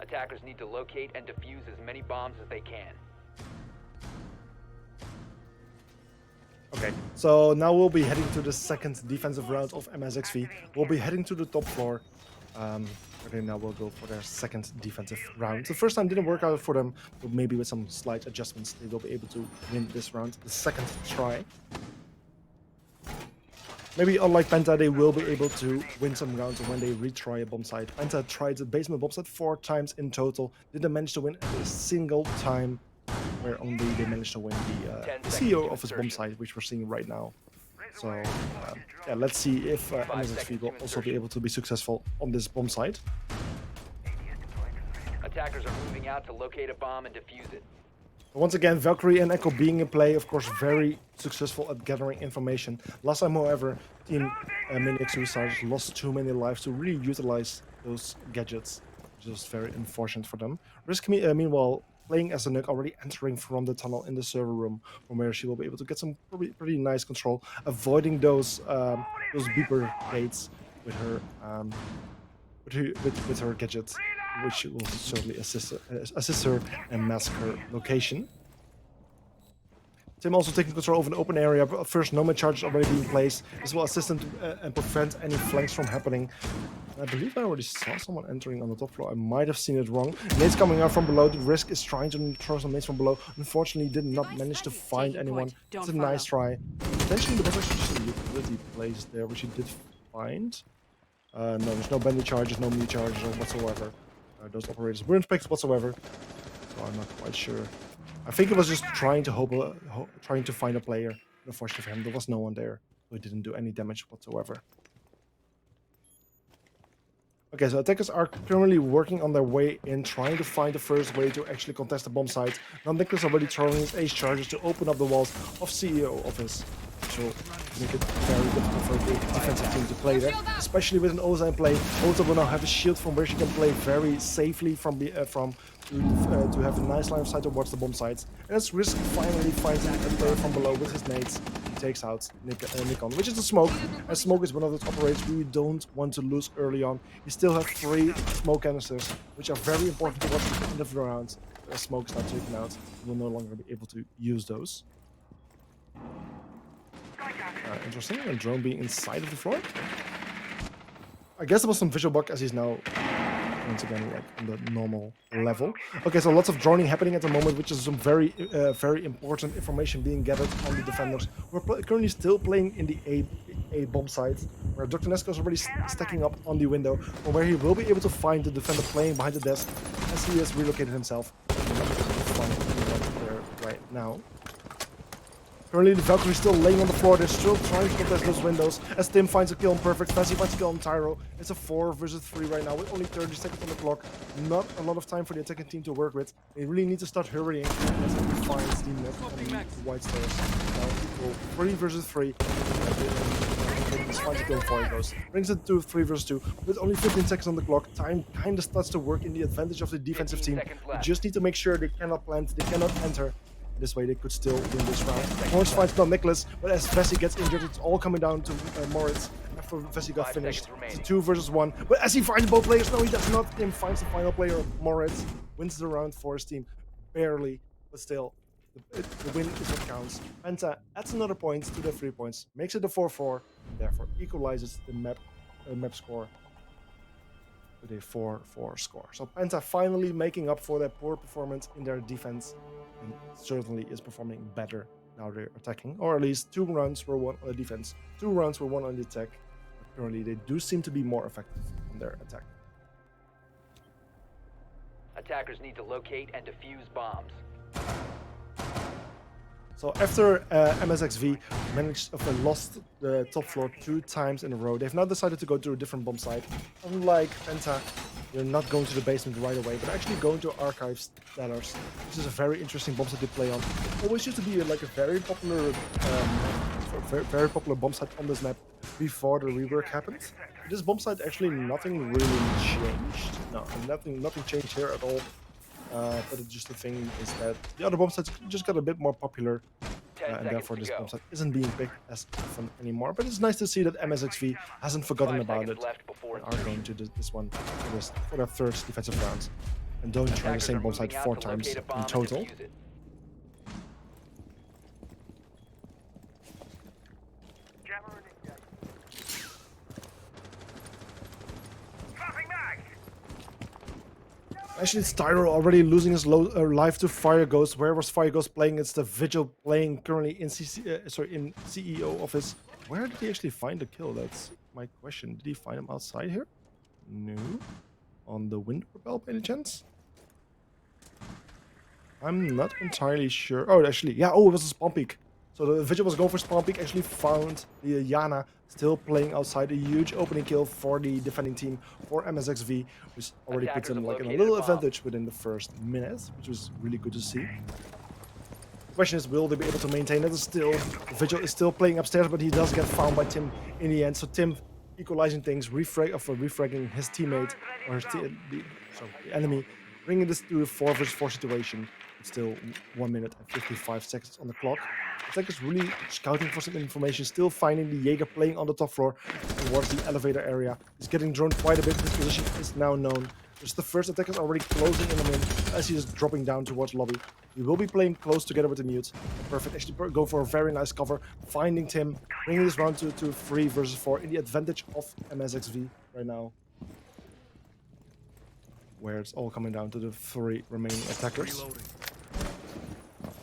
Attackers need to locate and defuse as many bombs as they can. Okay, so now we'll be heading to the second defensive round of MSXV. We'll be heading to the top floor. Okay, now we'll go for their second defensive round. The first time didn't work out for them, but maybe with some slight adjustments, they will be able to win this round, the second try. Maybe unlike Penta, they will be able to win some rounds when they retry a bomb site. Penta tried the basement bomb site 4 times in total. Didn't manage to win a single time, where only they managed to win the 10 seconds CEO to of his bomb insertion. site, which we're seeing right now. So yeah, let's see if MSXV seconds will to also be insertion. able to be successful on this bomb site. Attackers are moving out to locate a bomb and defuse it. Once again, Valkyrie and Echo being in play, of course, very successful at gathering information. Last time, however, Team Maniac Suicides lost too many lives to really utilize those gadgets, which is very unfortunate for them. Risk, meanwhile, playing as a Nuke, already entering from the tunnel in the server room, from where she will be able to get some pretty nice control, avoiding those beeper gates with her with her gadgets, which will certainly assist her and mask her location. Tim also taking control of an open area. But first, nomad charges already being placed. This will assist him to, and prevent any flanks from happening. I believe I already saw someone entering on the top floor. I might have seen it wrong. Nades coming out from below. The Risk is trying to throw some nades from below. Unfortunately, did not manage to find anyone. It's a nice try. Potentially, there was actually just a utility place there, which he did find. No, there's no bendy charges, no me charges or whatsoever. Those operators weren't picked whatsoever, so I'm not quite sure. I think it was just trying to trying to find a player. Unfortunately for him, there was no one there, so he didn't do any damage whatsoever. Okay, so attackers are currently working on their way in, trying to find the first way to actually contest the bomb site. Now Nicholas already throwing his ace charges to open up the walls of CEO office, which will make it very difficult for the defensive team to play there, especially with an Oza in play. Oza will now have a shield from where she can play very safely to have a nice line of sight towards the bomb sites. And as Risk finally finds a player from below with his nades, he takes out Nikon, which is the smoke. And smoke is one of those operators we don't want to lose early on. You still have 3 smoke canisters, which are very important to watch at the end of the round. As smoke is now taken out, you will no longer be able to use those. Interesting, a drone being inside of the floor. I guess there was some visual bug as he's now once again like on the normal level. Okay, so lots of droning happening at the moment, which is some very important information being gathered on the defenders. We're currently still playing in the A bomb site, where Dr. Nesco is already stacking up on the window, or where he will be able to find the defender playing behind the desk as he has relocated himself. There right now. Currently, the Valkyrie is still laying on the floor. They're still trying to contest those windows. As Tim finds a kill on Perfect, Fancy finds a kill on Tyro. It's a 4 versus 3 right now with only 30 seconds on the clock. Not a lot of time for the attacking team to work with. They really need to start hurrying as he finds the net on the white stairs. Now equal 3 versus 3. Just finds a kill before he goes. Brings it to 3 versus 2 with only 15 seconds on the clock. Time kind of starts to work in the advantage of the defensive team. They just need to make sure they cannot plant, they cannot enter. This way they could still win this round. Morris finds not Nicholas, but as Vessi gets injured, it's all coming down to Moritz. After Vessi got finished, it's a 2 versus 1. But as he finds both players, no, he does not. Tim finds the final player. Moritz wins the round for his team. Barely, but still, the win is what counts. Penta adds another point to the 3 points, makes it a 4-4, and therefore equalizes the map score with a 4-4 score. So Penta finally making up for their poor performance in their defense, and certainly is performing better now they're attacking, or at least 2 rounds were won on the defense, 2 rounds were won on the attack. But currently they do seem to be more effective on their attack. Attackers need to locate and defuse bombs. So after MSXV lost the top floor 2 times in a row, they've now decided to go to a different bomb site. Unlike Penta, they're not going to the basement right away, but actually going to Archives Cellars, which is a very interesting bomb site to play on. It always used to be like a very popular bomb site on this map before the rework happened. This bomb site actually nothing really changed. No, nothing changed here at all. But it's just the thing is that the other bomb sites just got a bit more popular, and therefore this bomb site isn't being picked as often anymore. But it's nice to see that MSXV hasn't forgotten about it and are going to this one for their 3rd defensive round, and don't try the same bomb site 4 times in total. Actually, it's Tyro already losing his life to Fire Ghost. Where was Fire Ghost playing? It's the Vigil playing currently in CEO office. Where did he actually find the kill? That's my question. Did he find him outside here? No. On the wind propel by any chance? I'm not entirely sure. Oh, actually, yeah. Oh, it was a spawn peak. So the Vigil was going for spawn peak. Actually found the Yana still playing outside. A huge opening kill for the defending team for MSXV, which already puts Attackers them have like in a located little a bomb. advantage within the first minute, which was really good to see. The question is, will they be able to maintain it? Still, Vigil is still playing upstairs, but he does get found by Tim in the end. So Tim equalizing things, refragging his teammate or the enemy, bringing this to a 4 versus 4 situation. It's still 1 minute and 55 seconds on the clock. Attackers really scouting for some information, still finding the Jaeger playing on the top floor towards the elevator area. He's getting droned quite a bit. His position is now known. Just the first attackers already closing in on him as he is dropping down towards lobby. He will be playing close together with the mute. Perfect. Actually go for a very nice cover, finding Tim, bringing this round to 3 versus 4 in the advantage of MSXV right now. Where it's all coming down to the 3 remaining attackers.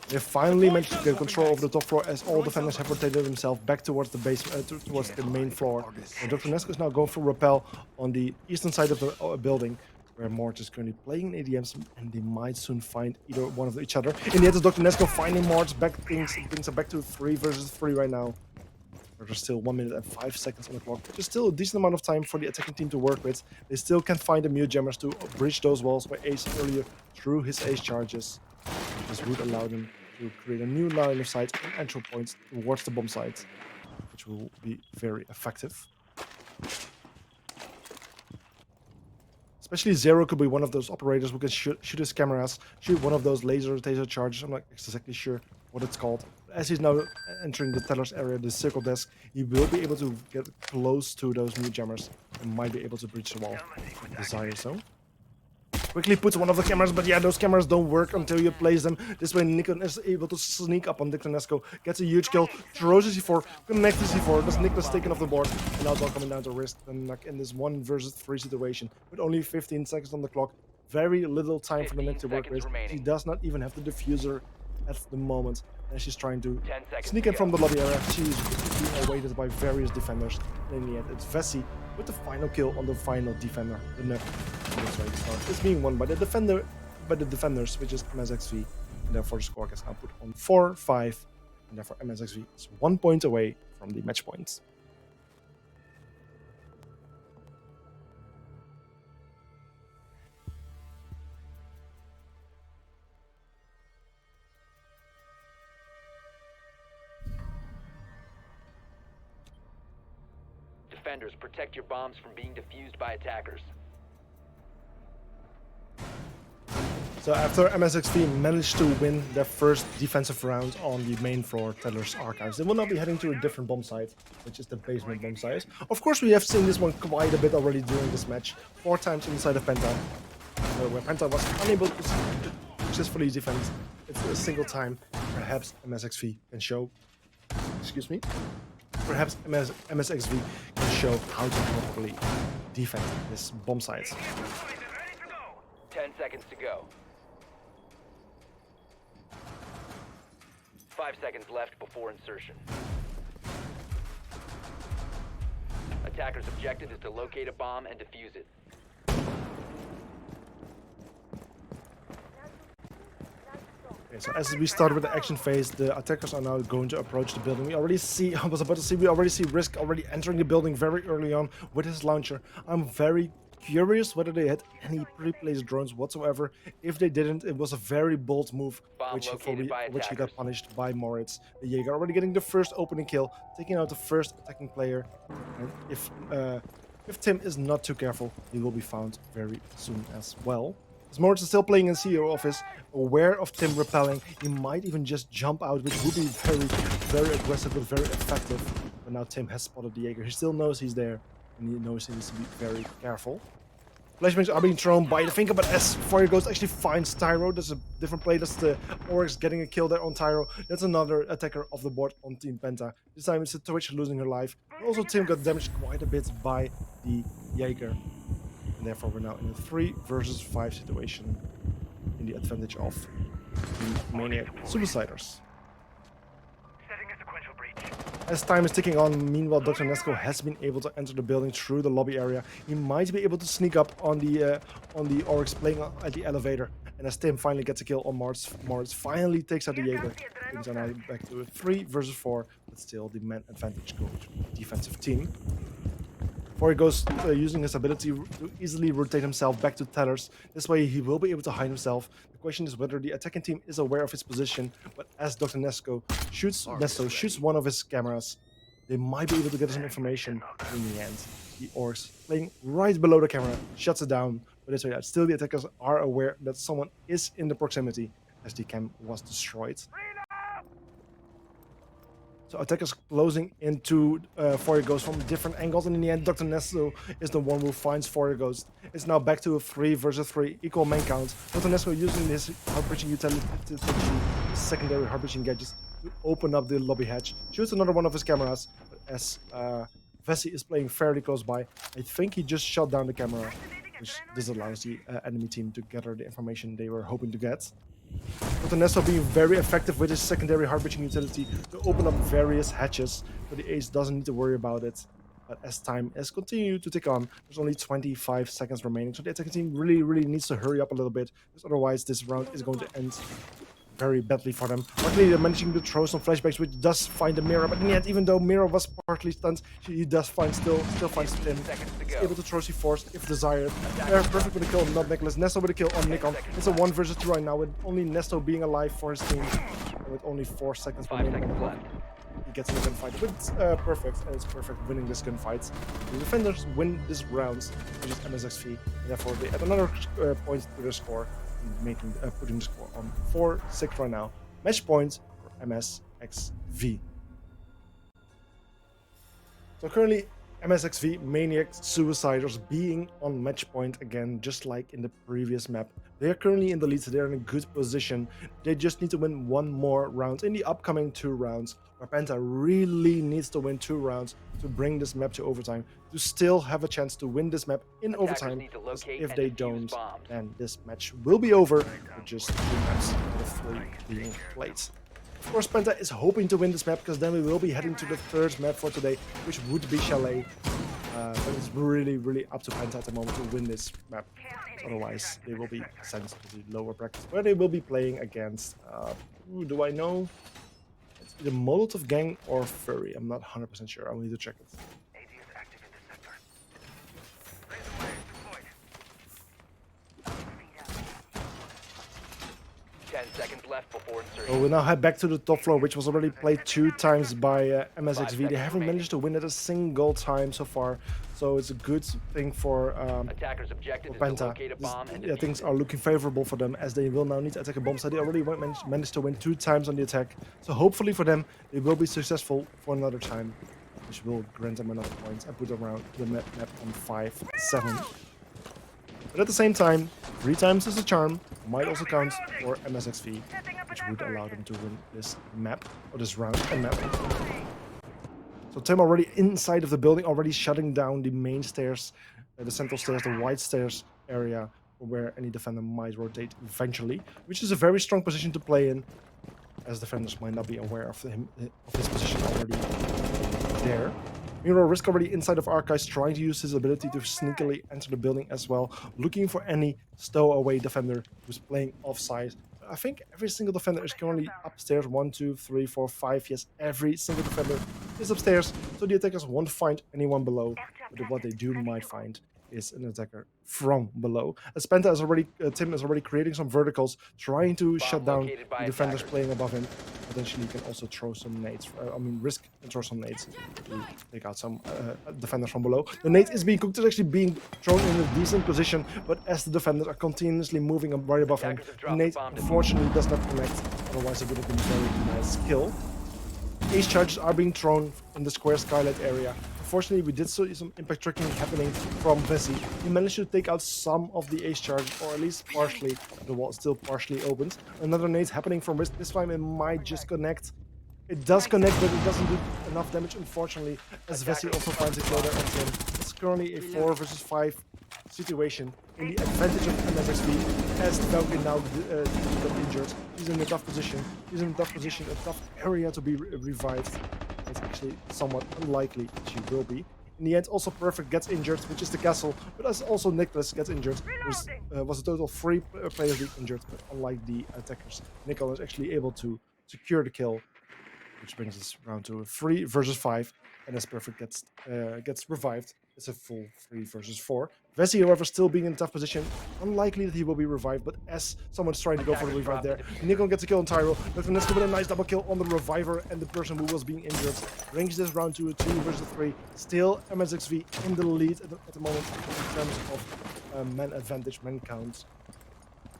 They finally managed to get control of the top floor as all defenders have rotated themselves back towards the base, towards the main floor. And Dr. Nesco is now going for rappel on the eastern side of the building, where Mort is currently playing in ADMs, and they might soon find either one of each other. In the end, it's Dr. Nesco finding Mort, brings them back to 3 versus 3 right now. There's still 1 minute and 5 seconds on the clock, which is still a decent amount of time for the attacking team to work with. They still can find the mute jammers to breach those walls by Ace earlier through his Ace charges. This would allow them to create a new line of sight and entry points towards the bomb site, which will be very effective. Especially Zero could be one of those operators who can shoot his cameras, shoot one of those laser taser charges. I'm not exactly sure what it's called. But as he's now entering the teller's area, the circle desk, he will be able to get close to those mute jammers and might be able to breach the wall. Desire so. Quickly puts one of the cameras, but yeah, those cameras don't work until you place them. This way, Nikon is able to sneak up on Dictonesco, gets a huge kill, throws a C4, connects the C4, does Nicholas taken off the board, and now it's all coming down to risk and knock in this 1 versus 3 situation with only 15 seconds on the clock. Very little time for the Nick to work with. She does not even have the diffuser at the moment, and she's trying to sneak in from the lobby area. She's being awaited by various defenders. And in the end, it's Vessi with the final kill on the final defender, the Nuck. It's being won by the defenders, which is MSXV, and therefore the score gets now put on 4-5, and therefore MSXV is 1 point away from the match points. Defenders, protect your bombs from being defused by attackers. So after MSXV managed to win their first defensive round on the main floor Teller's Archives, they will now be heading to a different bomb site, which is the basement bomb site. Of course, we have seen this one quite a bit already during this match, 4 times inside of Penta, where Penta was unable to successfully defend it a single time. Perhaps MSXV can show, perhaps MSXV can show how to properly defend this bomb site. 10 seconds to go. 5 seconds left before insertion. Attacker's objective is to locate a bomb and defuse it. Okay, so as we start with the action phase, the attackers are now going to approach the building. We already see, we already see Risk already entering the building very early on with his launcher. I'm very curious whether they had any pre-placed drones whatsoever. If they didn't, it was a very bold move, which he got punished by Moritz. The Jaeger already getting the first opening kill, taking out the first attacking player. And if Tim is not too careful, he will be found very soon as well. As Moritz is still playing in CEO office, aware of Tim repelling, he might even just jump out, which would be very, very aggressive but very effective. But now Tim has spotted the Jaeger. He still knows he's there, and he knows he needs to be very careful. Flashbangs are being thrown by the finger, but as Fire Ghost actually finds Tyro, that's a different play. That's the Oryx getting a kill there on Tyro. That's another attacker off the board on Team Penta. This time it's a Twitch losing her life. But also Tim got damaged quite a bit by the Jaeger. And therefore we're now in a 3 versus 5 situation in the advantage of the Maniac Suiciders. Setting a sequential breach. As time is ticking on, meanwhile, Dr. Nesco has been able to enter the building through the lobby area. He might be able to sneak up on the Oryx playing at the elevator. And as Tim finally gets a kill on Mars finally takes out the Jaeger. Things are now back to a 3 versus 4, but still the man advantage goes to the defensive team. Before he goes using his ability to easily rotate himself back to tethers. This way he will be able to hide himself. The question is whether the attacking team is aware of his position, but as Dr. Nesco shoots one of his cameras, they might be able to get some information in the end. The Orcs playing right below the camera shuts it down, but this way still the attackers are aware that someone is in the proximity as the cam was destroyed. So attackers closing into Fourier Ghost from different angles, and in the end, Dr. Nesco is the one who finds Fourier Ghost. It's now back to a 3 versus 3 equal main count. Dr. Nesco using his heart-breaching utility, secondary heart-breaching gadgets to open up the lobby hatch. Shoots another one of his cameras, but as Vessi is playing fairly close by, I think he just shot down the camera, which disallows the enemy team to gather the information they were hoping to get. Dr. Nesco being very effective with his secondary heart-breaching utility to open up various hatches, so the ace doesn't need to worry about it. But as time has continued to tick on, there's only 25 seconds remaining, so the attacking team really needs to hurry up a little bit, because otherwise this round is going to end very badly for them. Luckily, they're managing to throw some flashbacks, which does find the Mirror, but in the end, even though Mirror was partly stunned, he does still finds Tim. He's able to throw C4s if desired. They're perfect with a kill on not Nicholas. Nesto with a kill on Nikon. It's a 1 versus 2 right now, with only Nesto being alive for his team. And with only 4 seconds remaining. He gets in the gunfight, but it's perfect, and it's perfect winning this gunfight. The defenders win this round, which is MSXV, and therefore they add another point to their score, putting the score on 4-6 right now. Match point for MSXV. So currently, MSXV Maniac Suiciders being on match point again, just like in the previous map. They are currently in the lead, so they're in a good position. They just need to win one more round in the upcoming 2 rounds, where Penta really needs to win 2 rounds to bring this map to overtime, to still have a chance to win this map in overtime. If they don't, then this match will be over with just 2 maps out of 3 being played. Of course, Penta is hoping to win this map, because then we will be heading to the 3rd map for today, which would be Chalet. But it's really up to Penta at the moment to win this map. Otherwise, they will be sent to the lower bracket, where they will be playing against, who do I know? It's either Molotov Gang or Furry. I'm not 100% sure. I'll need to check it. 10 seconds left before insertion. So we'll now head back to the top floor, which was already played 2 times by MSXV. They haven't managed to win it a single time so far, so it's a good thing for Penta. Things are looking favorable for them, as they will now need to attack a bomb site. They already managed to win 2 times on the attack, so hopefully for them, they will be successful for another time, which will grant them another point and put around the map on 5-7. But at the same time, 3 times is a charm might also count for MSXV, which would allow them to win this map, or this round and map. So Tim already inside of the building, already shutting down the main stairs, the central stairs, the white stairs area, where any defender might rotate eventually, which is a very strong position to play in, as defenders might not be aware of his position already there. Miro Risk already inside of Archives, trying to use his ability to sneakily enter the building as well, looking for any stowaway defender who's playing offside. I think every single defender is currently upstairs. 1, 2, 3, 4, 5. Yes, every single defender is upstairs, so the attackers won't find anyone below. But what they might find is an attacker from below. As Penta is already, Tim is already creating some verticals, trying to shut down the defenders playing above him. Potentially, he can also throw some nades. Risk and throw some nades to take out some defenders from below. The nade is being cooked. It's actually being thrown in a decent position, but as the defenders are continuously moving right above him, the nade unfortunately does not connect. Otherwise, it would have been a very nice kill. Ace charges are being thrown in the square skylight area. Unfortunately, we did see some impact tracking happening from Vessi. He managed to take out some of the ace charges, or at least partially. The wall still partially opened. Another nade happening from Risk. This time it might just connect. It does connect, but it doesn't do enough damage, unfortunately, as Vessi also finds a kill there on Tim. It's currently a 4 versus 5 situation in the advantage of MSXV, as Falcon now got injured. He's in a tough position. A tough area to be revived. It's actually somewhat unlikely she will be. In the end, also Perfect gets injured, which is the castle, but as also Nicholas gets injured. Was a total of 3 players being injured, but unlike the attackers, Nicholas is actually able to secure the kill, which brings us round to 3 versus 5. And as Perfect gets revived, it's a full 3 versus 4. Vessi, however, still being in a tough position. Unlikely that he will be revived, but as someone's trying to go for the revive there, Nico gets a kill on Tyro. Dr. Nesco with a nice double kill on the reviver and the person who was being injured. Brings this round to a 2 versus 3. Still MSXV in the lead at the moment in terms of man advantage, man count.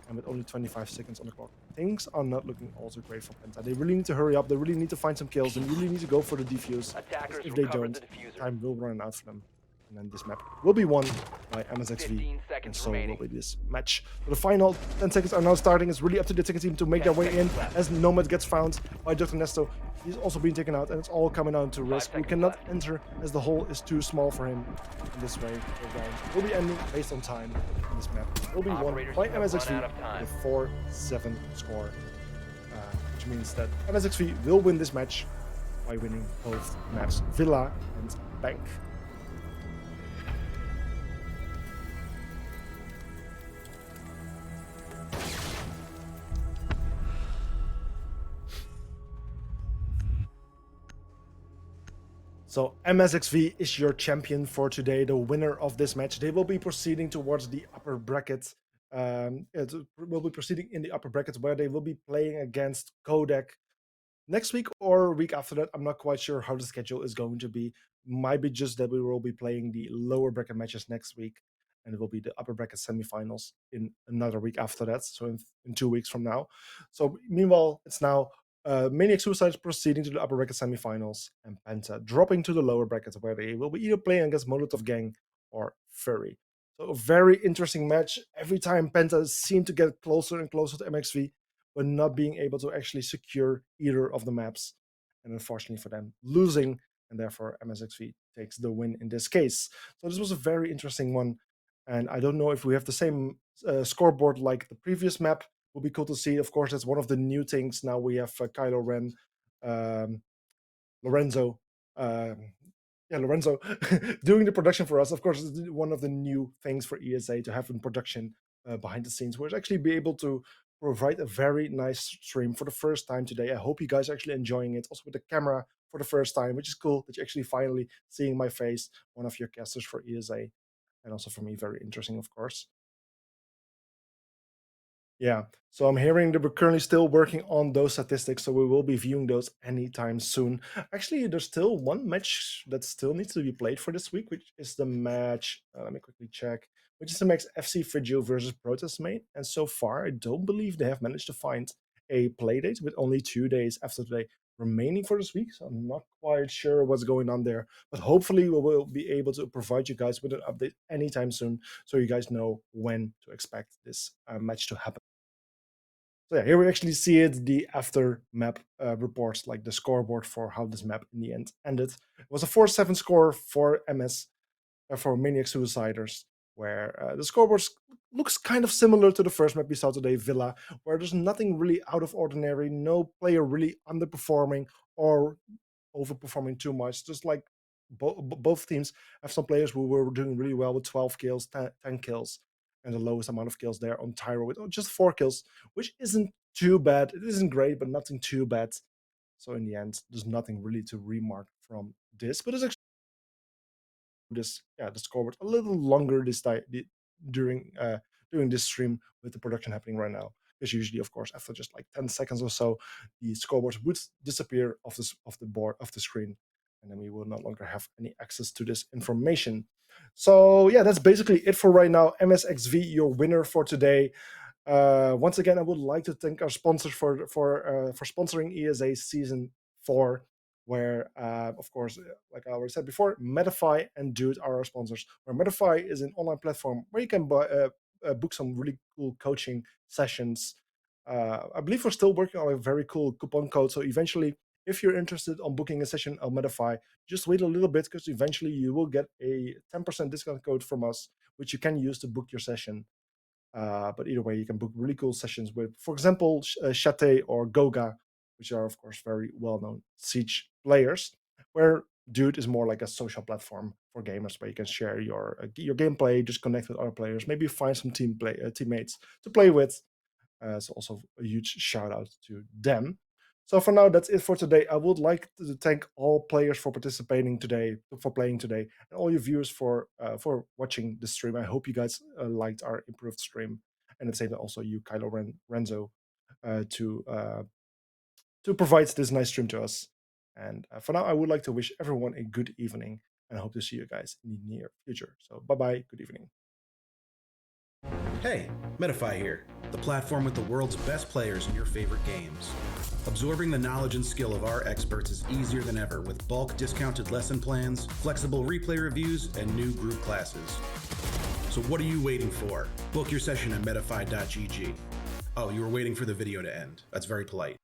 And with only 25 seconds on the clock, things are not looking all too great for Penta. They really need to hurry up. They really need to find some kills. They really need to go for the defuse. Attackers If they recovered don't, the diffuser. time will run out for them. And then this map will be won by MSXV. 15 And seconds so remaining. will be this match. So the final 10 seconds are now starting. It's really up to the ticket team to make their way in as Nomad gets found by Dr. Nesto. He's also being taken out, and it's all coming down to Risk, who cannot enter as the hole is too small for him. In this way, the round will be ending based on time. And this map will be won Operators by have run MSXV out of time. with 4-7 score, which means that MSXV will win this match by winning both maps, Villa and Bank. So MSXV is your champion for today, the winner of this match. They will be proceeding towards the upper bracket. It will be proceeding in the upper brackets where they will be playing against Kodak next week or a week after that. I'm not quite sure how the schedule is going to be. Might be just that we will be playing the lower bracket matches next week, and it will be the upper bracket semifinals in another week after that. So in 2 weeks from now. So meanwhile, it's now Maniac Suicide proceeding to the upper bracket semifinals, and Penta dropping to the lower brackets where they will be either playing against Molotov Gang or Furry. So a very interesting match. Every time Penta seemed to get closer and closer to MXV, but not being able to actually secure either of the maps. And unfortunately for them, losing, and therefore MSXV takes the win in this case. So this was a very interesting one. And I don't know if we have the same scoreboard like the previous map. Will be cool to see. Of course, that's one of the new things. Now we have Kylo Ren, Lorenzo, Lorenzo doing the production for us. Of course, it's one of the new things for ESA to have in production behind the scenes, where it's actually be able to provide a very nice stream for the first time today. I hope you guys are actually enjoying it. Also with the camera for the first time, which is cool that you're actually finally seeing my face, one of your casters for ESA, and also for me, very interesting, of course. Yeah, so I'm hearing that we're currently still working on those statistics, so we will be viewing those anytime soon. Actually, there's still one match that still needs to be played for this week, which is the match, let me quickly check, which is the match FC Frigio versus Protest Mate. And so far, I don't believe they have managed to find a play date with only 2 days after today remaining for this week. So I'm not quite sure what's going on there, but hopefully we will be able to provide you guys with an update anytime soon, so you guys know when to expect this match to happen. So yeah, here we actually see it, the after map reports, like the scoreboard for how this map in the end ended. It was a 4-7 score for MS, for Maniac Suiciders, where the scoreboard looks kind of similar to the first map we saw today, Villa, where there's nothing really out of ordinary, no player really underperforming or overperforming too much. Just like both teams have some players who were doing really well with 12 kills, 10 kills, and the lowest amount of kills there on Tyro with just 4 kills, which isn't too bad. It isn't great, but nothing too bad. So in the end, there's nothing really to remark from this, but it's actually the scoreboard a little longer this time during this stream with the production happening right now. Because usually, of course, after just like 10 seconds or so, the scoreboard would disappear off the board, off the screen, and then we will no longer have any access to this information. So yeah, that's basically it for right now. MSXV, your winner for today. Once again, I would like to thank our sponsors for sponsoring ESA Season 4, where, of course, like I already said before, Metafy and Dude are our sponsors. Where Metafy is an online platform where you can book some really cool coaching sessions. I believe we're still working on a very cool coupon code, so eventually, if you're interested on booking a session on Metafy, just wait a little bit, because eventually you will get a 10% discount code from us, which you can use to book your session. But either way, you can book really cool sessions with, for example, Shate or Goga, which are, of course, very well-known Siege players. where Dude is more like a social platform for gamers where you can share your gameplay, just connect with other players, maybe find some teammates to play with. So also a huge shout out to them. So for now, that's it for today. I would like to thank all players for participating today, for playing today, and all you viewers for watching the stream. I hope you guys liked our improved stream, and at the same time also you, Kylo Renzo, to provide this nice stream to us. And for now, I would like to wish everyone a good evening, and I hope to see you guys in the near future. So bye bye, good evening. Hey, Medify here, the platform with the world's best players in your favorite games. Absorbing the knowledge and skill of our experts is easier than ever with bulk discounted lesson plans, flexible replay reviews, and new group classes. So what are you waiting for? Book your session at medify.gg. Oh, you were waiting for the video to end. That's very polite.